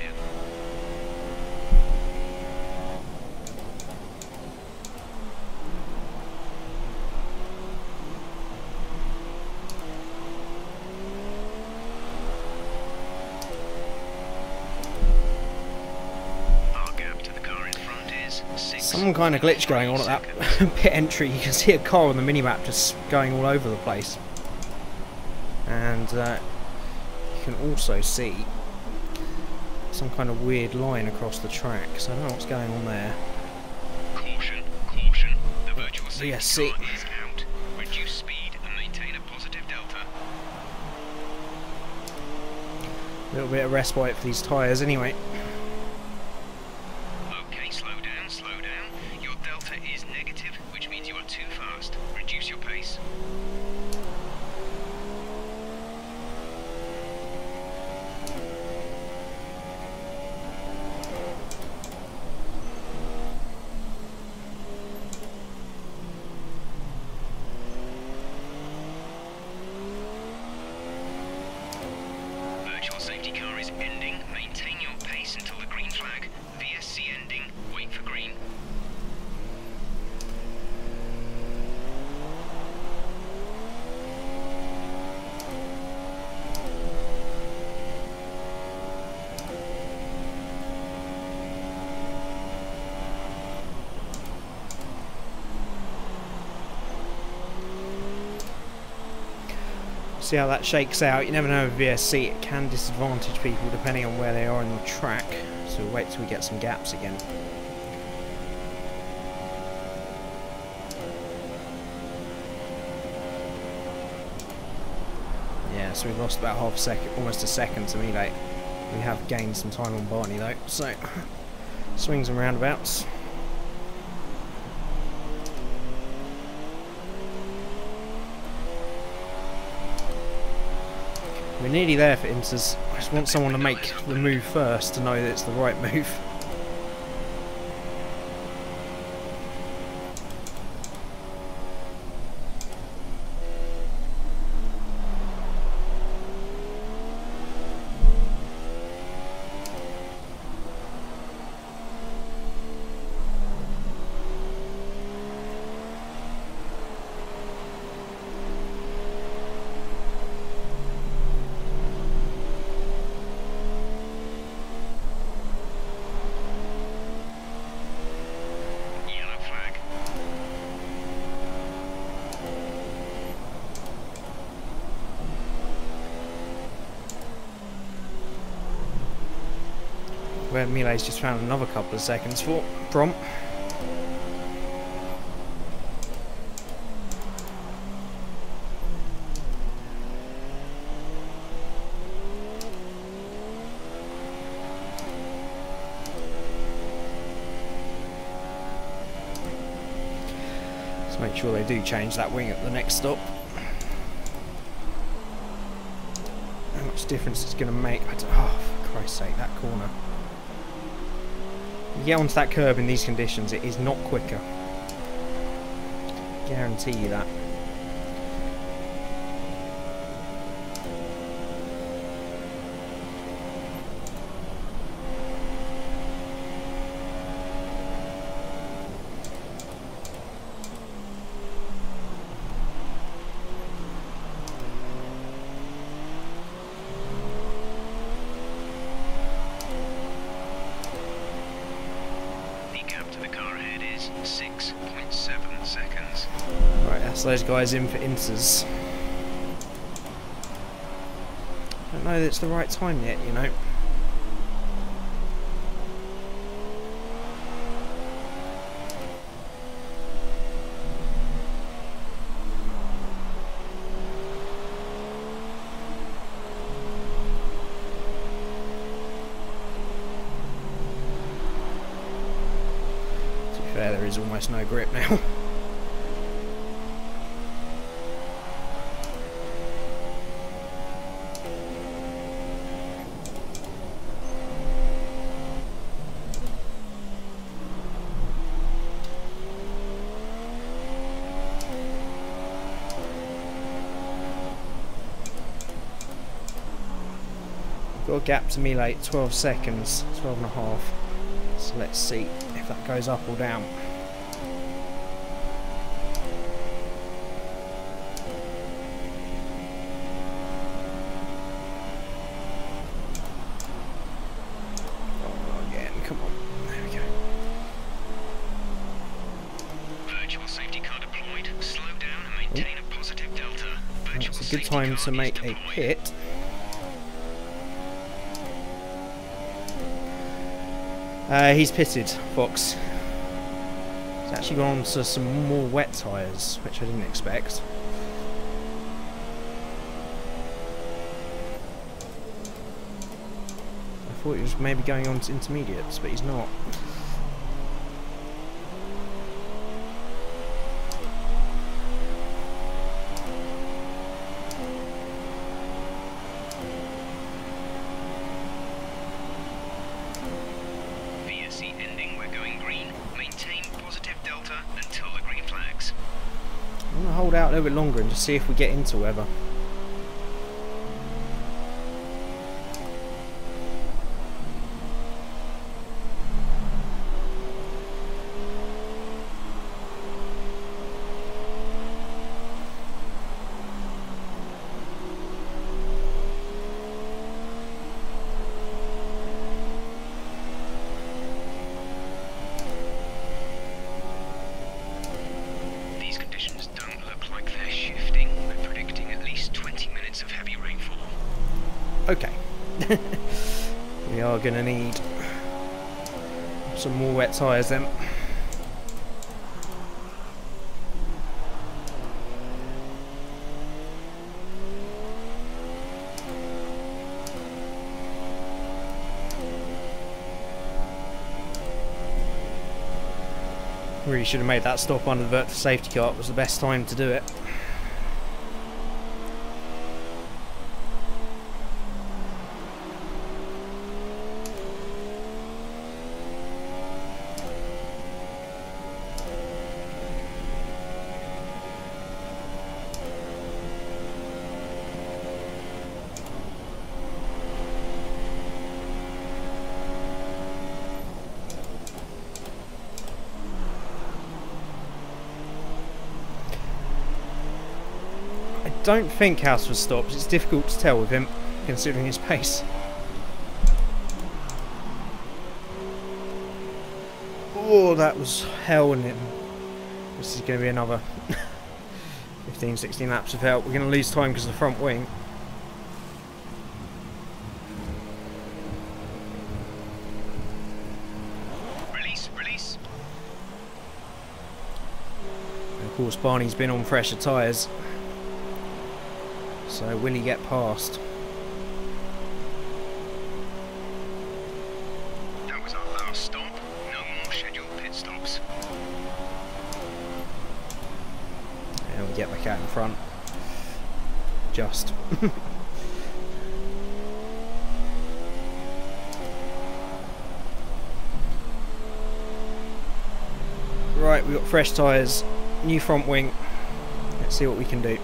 Our gap to the car in front is 6. Some kind of glitch going on at that pit entry. You can see a car on the minimap just going all over the place. And you can also see some kind of weird line across the track. So I don't know what's going on there. Caution, caution. The virtual VSC. safety car is out. Reduce speed and maintain a positive delta. A little bit of respite for these tyres anyway. Okay, slow down, slow down. Your delta is negative, which means you are too fast. Reduce your pace. Virtual safety car is ending. Maintain your pace until the green flag. VSC ending. Wait for green. See how that shakes out. You never know with VSC, it can disadvantage people depending on where they are in the track. So we'll wait till we get some gaps again. Yeah, so we've lost about half a second, almost a second to Melee. We have gained some time on Barney though, so swings and roundabouts. We're nearly there for Inters. I just want someone to make the move first to know that it's the right move. Yellow flag. Where Mile's just found another couple of seconds from. Let's make sure they do change that wing at the next stop. How much difference it's going to make? Oh, for Christ's sake, that corner. You get onto that curb in these conditions, it is not quicker. Guarantee you that. To the car ahead is 6.7 seconds. Right, that's those guys in for Inters. Don't know that it's the right time yet, you know. There is almost no grip now. Got a gap to Millet, 12 seconds, 12 and a half. So let's see if that goes up or down. Oh, again, come on. There we go. Virtual safety car deployed. Slow down and maintain a positive delta. Virtual That's a good time to make a pit. He's pitted, Fox. He's actually gone on to some more wet tyres, which I didn't expect. I thought he was maybe going on to intermediates, but he's not. I'm going to hold out a little bit longer and just see if we get into weather. Okay. We are going to need some more wet tyres then. Really should have made that stop under the vertical safety car. It was the best time to do it. I don't think House was stopped. It's difficult to tell with him, considering his pace. Oh, that was hell, and this is going to be another 15-16 laps of hell. We're going to lose time because of the front wing. Release. And of course, Barney's been on fresher tyres. So will he get past? That was our last stop. No more scheduled pit stops. And we get back out in front. Just. Right, we've got fresh tyres, new front wing. Let's see what we can do.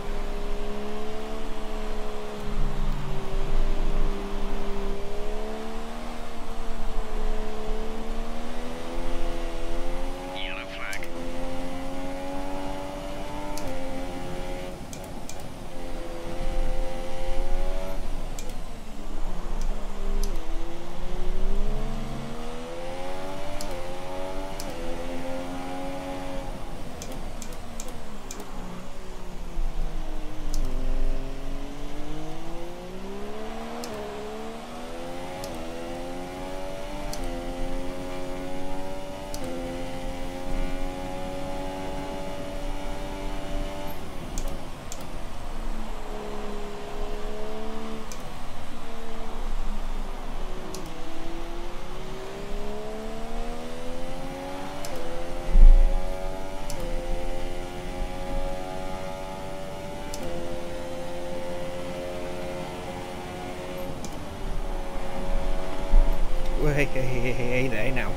Well, hey there now.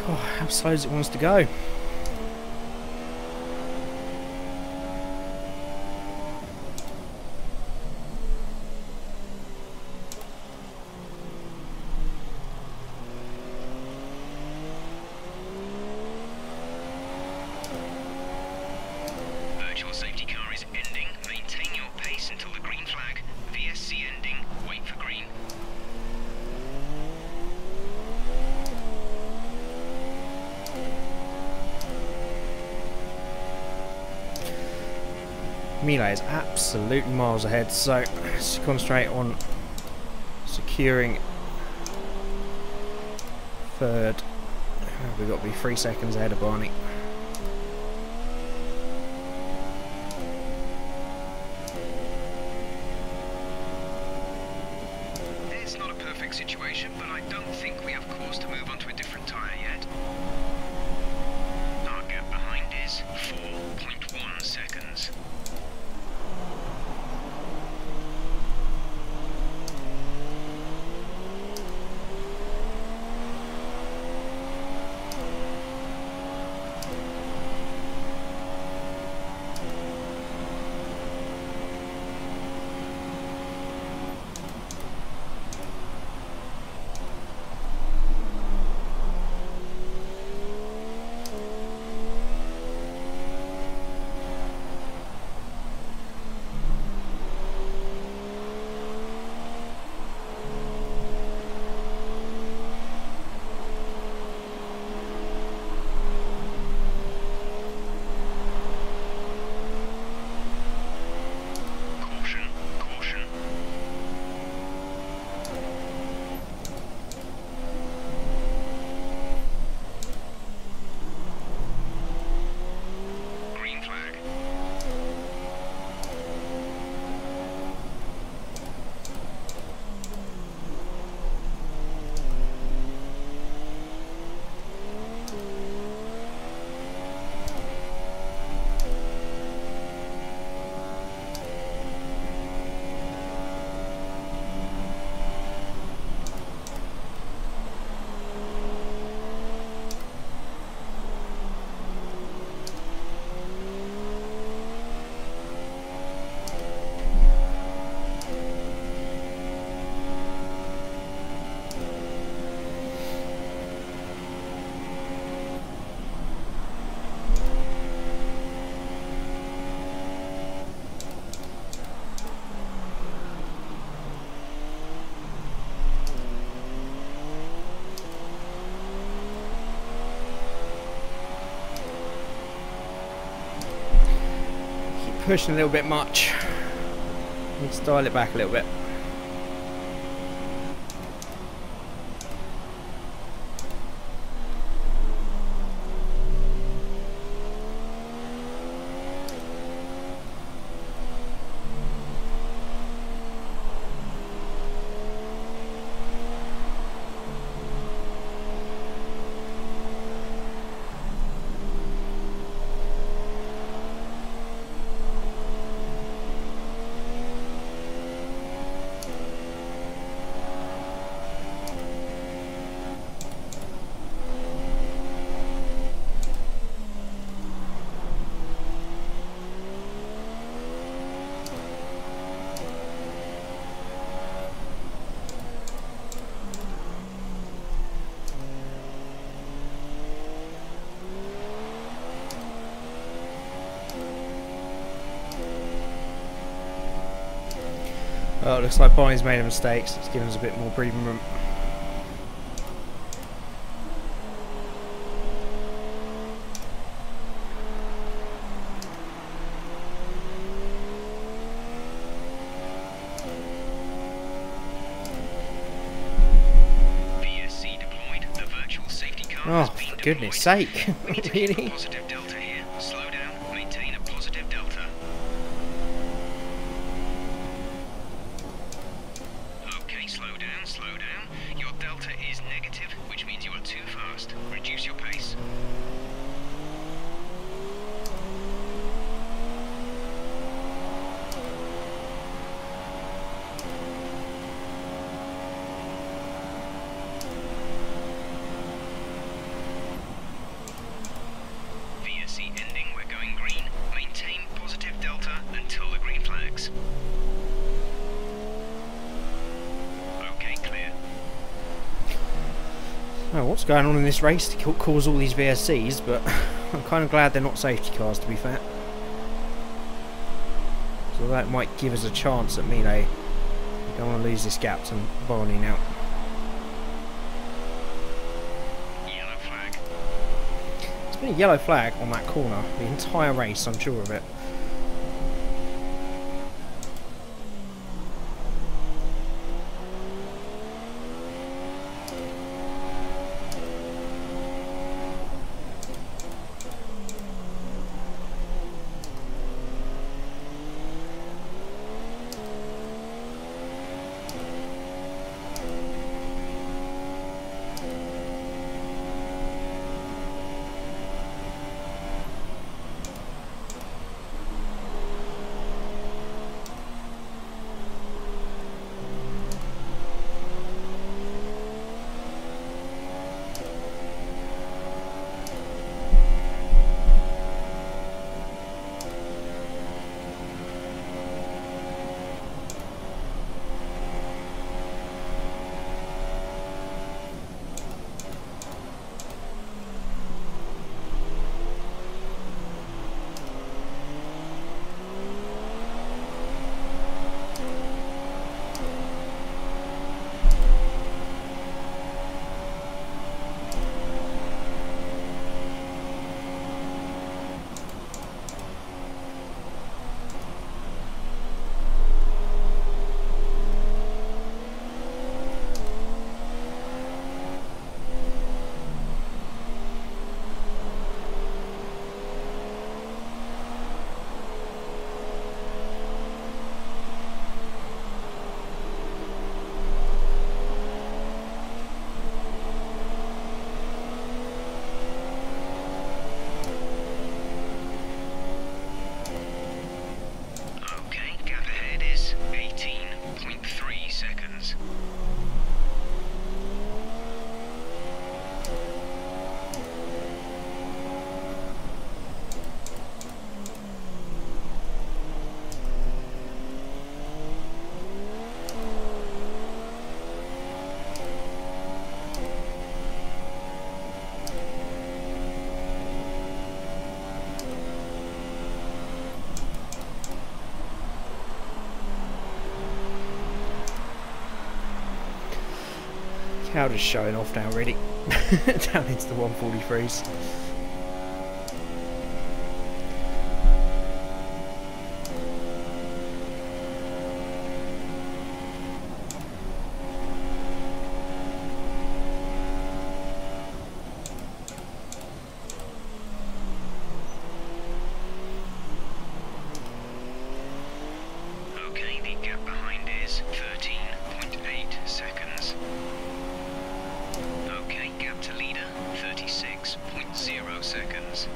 Oh, how slow does it want us to go? Virtual safety car is ending. Maintain your pace until the green flag. VSC ending. Wait for green. Melee is absolutely miles ahead, so let's concentrate on securing third. We've got to be 3 seconds ahead of Barney. It's not a perfect situation, but I don't think we have cause to move on to a different tyre yet. Our gap behind is 4.1 seconds. Pushing a little bit much. Need to dial it back a little bit. Oh, it looks like Barney's made a mistake, so it's giving us a bit more breathing room. VSC deployed. The virtual safety car Oh, has been for goodness deployed. sake. We need to keep a Really? positive delta here. Slow down. Maintain a positive delta. Okay, slow down, slow down. Your delta is negative, which means you are too fast. Reduce your pace. Oh, what's going on in this race to cause all these VSCs, but I'm kind of glad they're not safety cars, to be fair. So that might give us a chance at melee. We don't want to lose this gap to Barney now. Yellow flag. There's been a yellow flag on that corner the entire race, I'm sure of it. Cow just showing off now, really. Down into the 143s. Okay, the gap behind is 13.8 seconds. Okay, gap to leader, 36.0 seconds.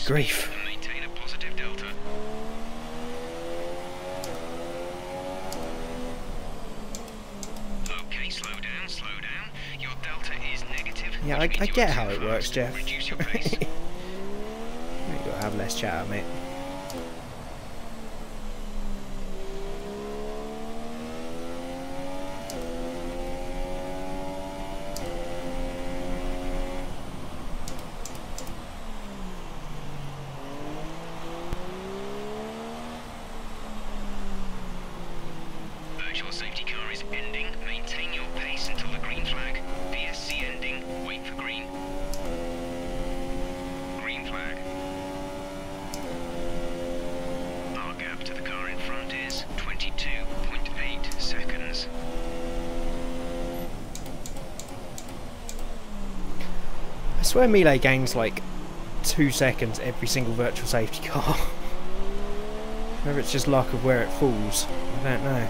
Grief. And maintain a positive delta. Okay, slow down, slow down. Your delta is negative. Yeah, I get how it works, Jeff. Reduce your pace. You gotta have less chatter, mate. Safety car is ending. Maintain your pace until the green flag. VSC ending. Wait for green. Green flag. Our gap to the car in front is 22.8 seconds. I swear melee gains like 2 seconds every single virtual safety car. Whether it's just luck of where it falls, I don't know.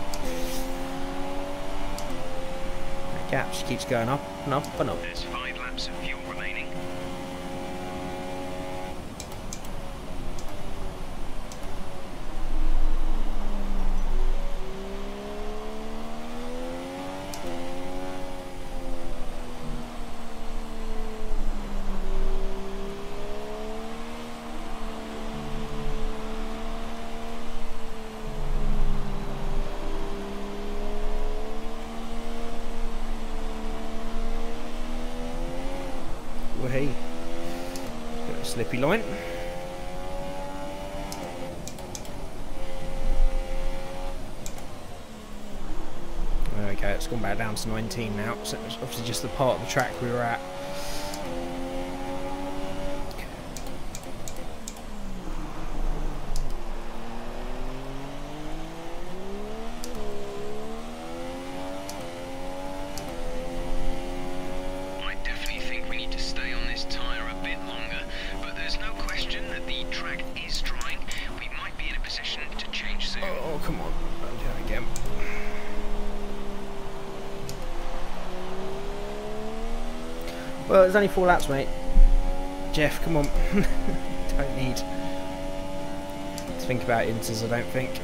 That gap just keeps going up and up and up. There's 5 laps of fuel remaining. Hey, got a slippy line. There we go, it's gone back down to 19 now, so it's obviously just the part of the track we were at. Oh, come on. I'll do it again. Well, there's only 4 laps, mate. Jeff, come on. Don't need to think about inters, I don't think.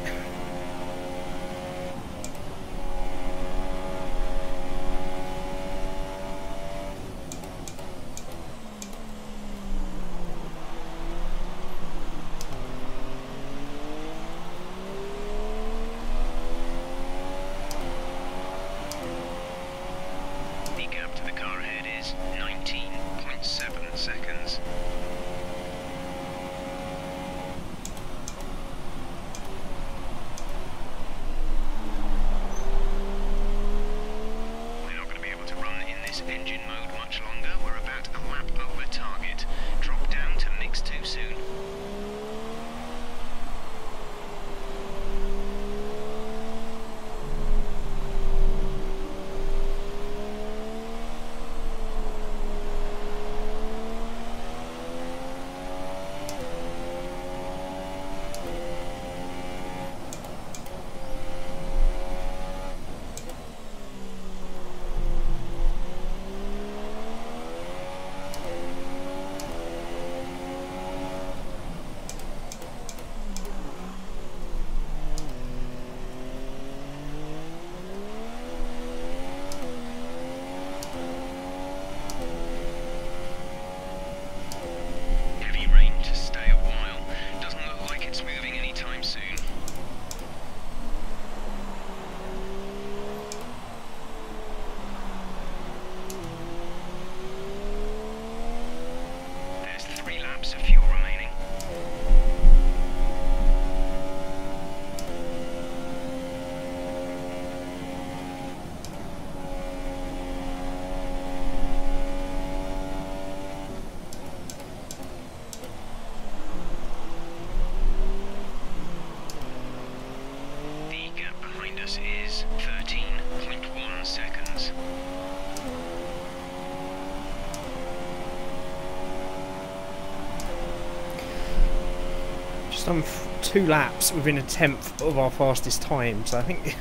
Is 13.1 seconds. Just done 2 laps within a tenth of our fastest time, so I think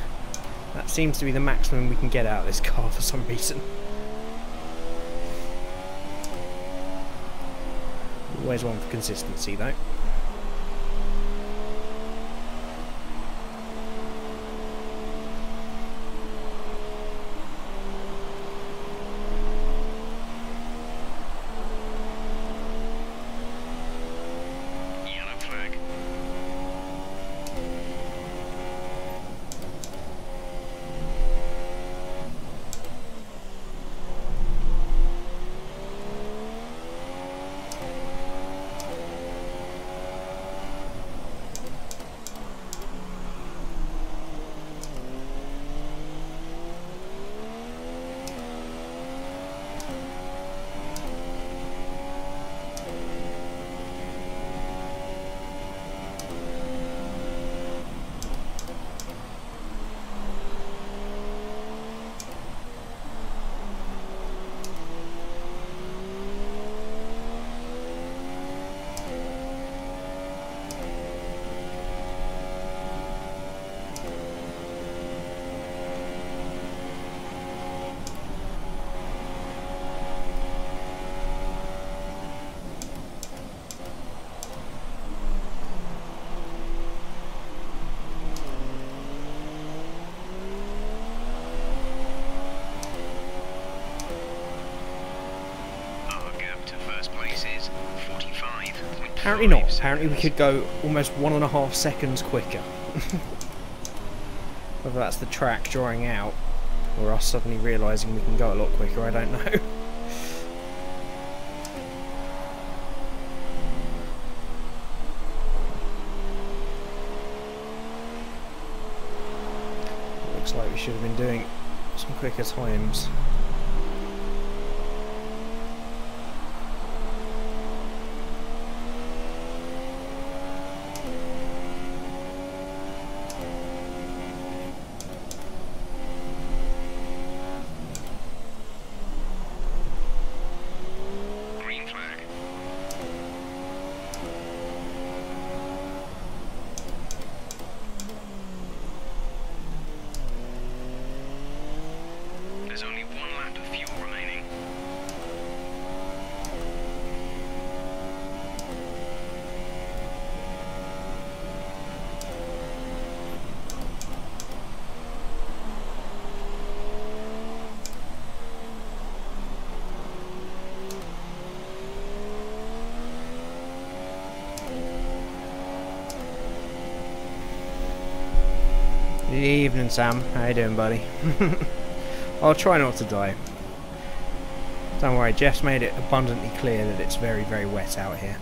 that seems to be the maximum we can get out of this car for some reason. Always one for consistency though. Apparently not. Apparently we could go almost 1.5 seconds quicker. Whether that's the track drawing out or us suddenly realising we can go a lot quicker, I don't know. Looks like we should have been doing some quicker times. Good evening, Sam. How you doing, buddy? I'll try not to die. Don't worry, Jeff's made it abundantly clear that it's very, very wet out here.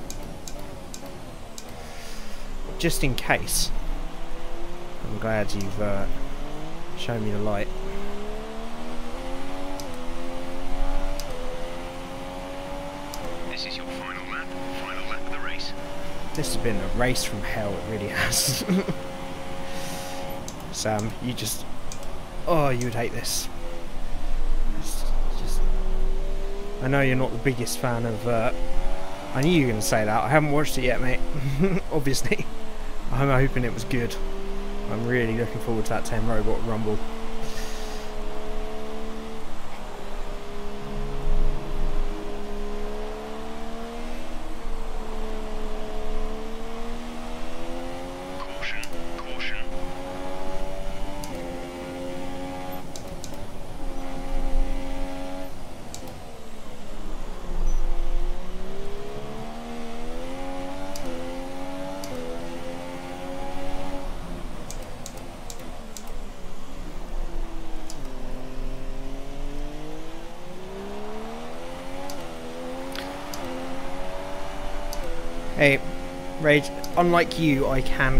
Just in case, I'm glad you've shown me the light. This is your final lap of the race. This has been a race from hell, it really has. Sam, you just... Oh, you would hate this. Just... I know you're not the biggest fan of... I knew you were going to say that. I haven't watched it yet, mate. Obviously. I'm hoping it was good. I'm really looking forward to that 10 Robot Rumble. Hey, Rage, unlike you, I can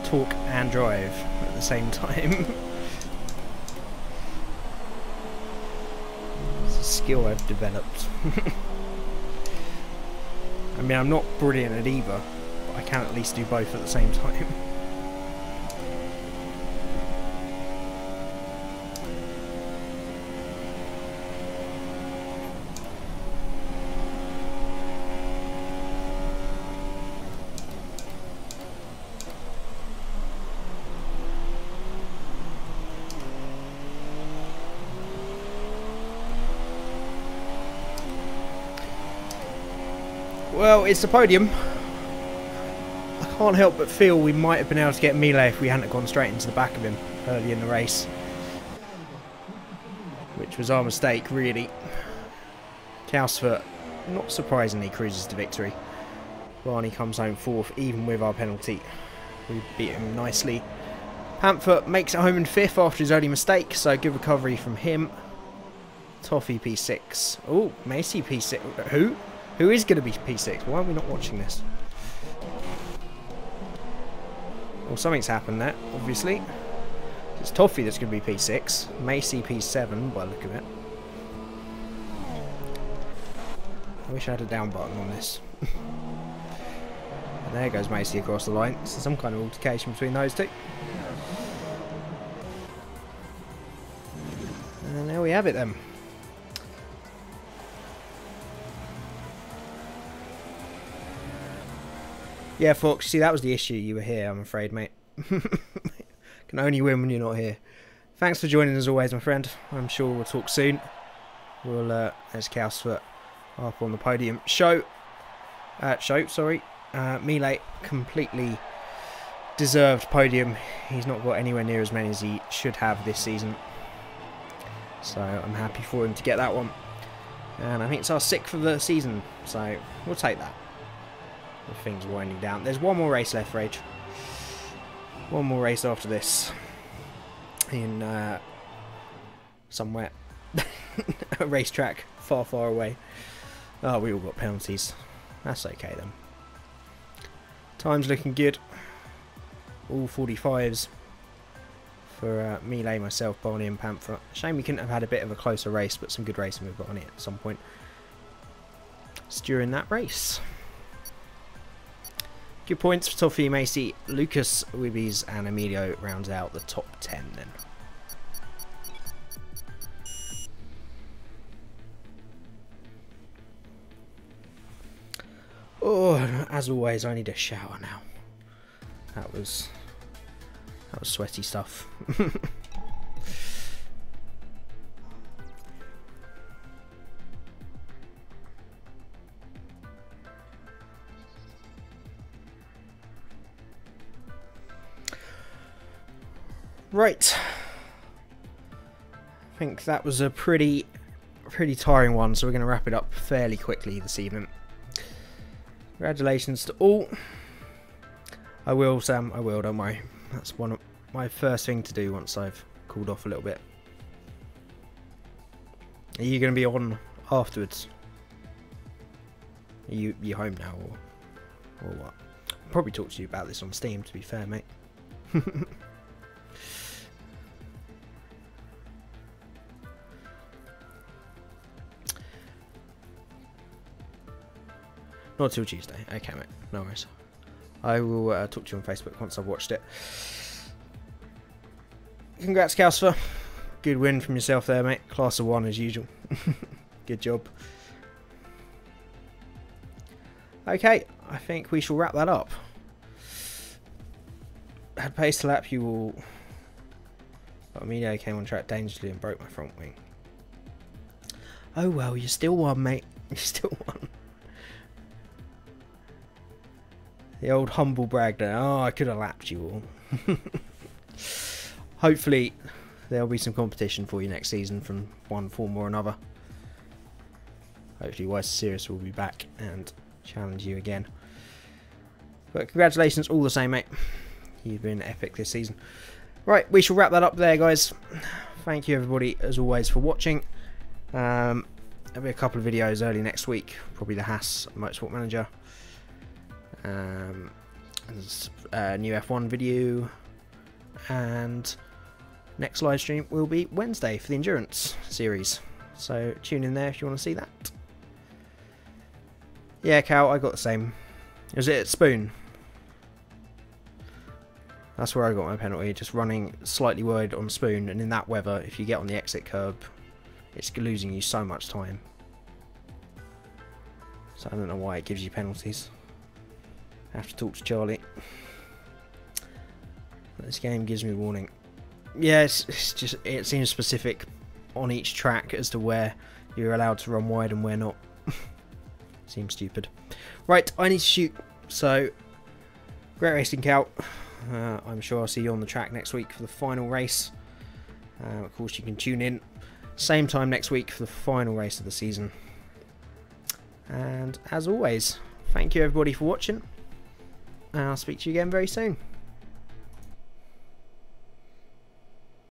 talk and drive at the same time. It's a skill I've developed. I mean, I'm not brilliant at either, but I can at least do both at the same time. Well, it's the podium. I can't help but feel we might have been able to get melee if we hadn't gone straight into the back of him early in the race. Which was our mistake, really. Kausfoot, not surprisingly, cruises to victory. Barney comes home fourth, even with our penalty. We beat him nicely. Panther makes it home in fifth after his early mistake, so good recovery from him. Toffee P6. Oh, Macy P6. Who? Who is going to be P6? Why are we not watching this? Well, something's happened there, obviously. It's Toffee that's going to be P6. Macy P7, by the look of it. I wish I had a down button on this. And there goes Macy across the line. So some kind of altercation between those two. And there we have it then. Yeah, Fox, see, that was the issue. You were here, I'm afraid, mate. Can only win when you're not here. Thanks for joining as always, my friend. I'm sure we'll talk soon. We'll, there's Kausfoot up on the podium. Melee, completely deserved podium. He's not got anywhere near as many as he should have this season. So I'm happy for him to get that one. And I think it's our 6th of the season, so we'll take that. The thing's winding down. There's one more race left, Rage. One more race after this. In somewhere. A racetrack far, far away. Oh, we all got penalties. That's okay then. Time's looking good. All 45s for Melee, myself, Barney and Panther. Shame we couldn't have had a bit of a closer race, but some good racing we've got on it at some point. It's during that race. Good points for Toffee, Macy, Lucas, Wibbies and Emilio rounds out the top 10 then. Oh, as always, I need a shower now. That was sweaty stuff. Right. I think that was a pretty tiring one, so we're going to wrap it up fairly quickly this evening. Congratulations to all. I will, Sam. I will, don't worry. That's one of my first thing to do once I've cooled off a little bit. Are you going to be on afterwards? Are you home now, or what? I'll probably talk to you about this on Steam, to be fair, mate. Not till Tuesday. Okay, mate. No worries. I will talk to you on Facebook once I've watched it. Congrats, Calcifer. Good win from yourself there, mate. Class of 1 as usual. Good job. Okay, I think we shall wrap that up. Had pace to lap you all. But Emilio came on track dangerously and broke my front wing. Oh well, you still won, mate. You still won. The old humble brag there. Oh, I could have lapped you all. Hopefully, there'll be some competition for you next season from one form or another. Hopefully, Wise Serious will be back and challenge you again. But congratulations all the same, mate. You've been epic this season. Right, we shall wrap that up there, guys. Thank you, everybody, as always, for watching. There'll be a couple of videos early next week. Probably the Haas Motorsport Manager. There's a new F1 video, and next live stream will be Wednesday for the Endurance series, so tune in there if you want to see that. Yeah, Cal, I got the same. Was it at Spoon? That's where I got my penalty, just running slightly wide on Spoon, and in that weather, if you get on the exit curb, it's losing you so much time. So I don't know why it gives you penalties. I have to talk to Charlie. This game gives me a warning. Yeah, it's just, it seems specific on each track as to where you're allowed to run wide and where not. Seems stupid. Right, I need to shoot. So, great racing, Cal. I'm sure I'll see you on the track next week for the final race. Of course, you can tune in same time next week for the final race of the season. And as always, thank you everybody for watching. And I'll speak to you again very soon.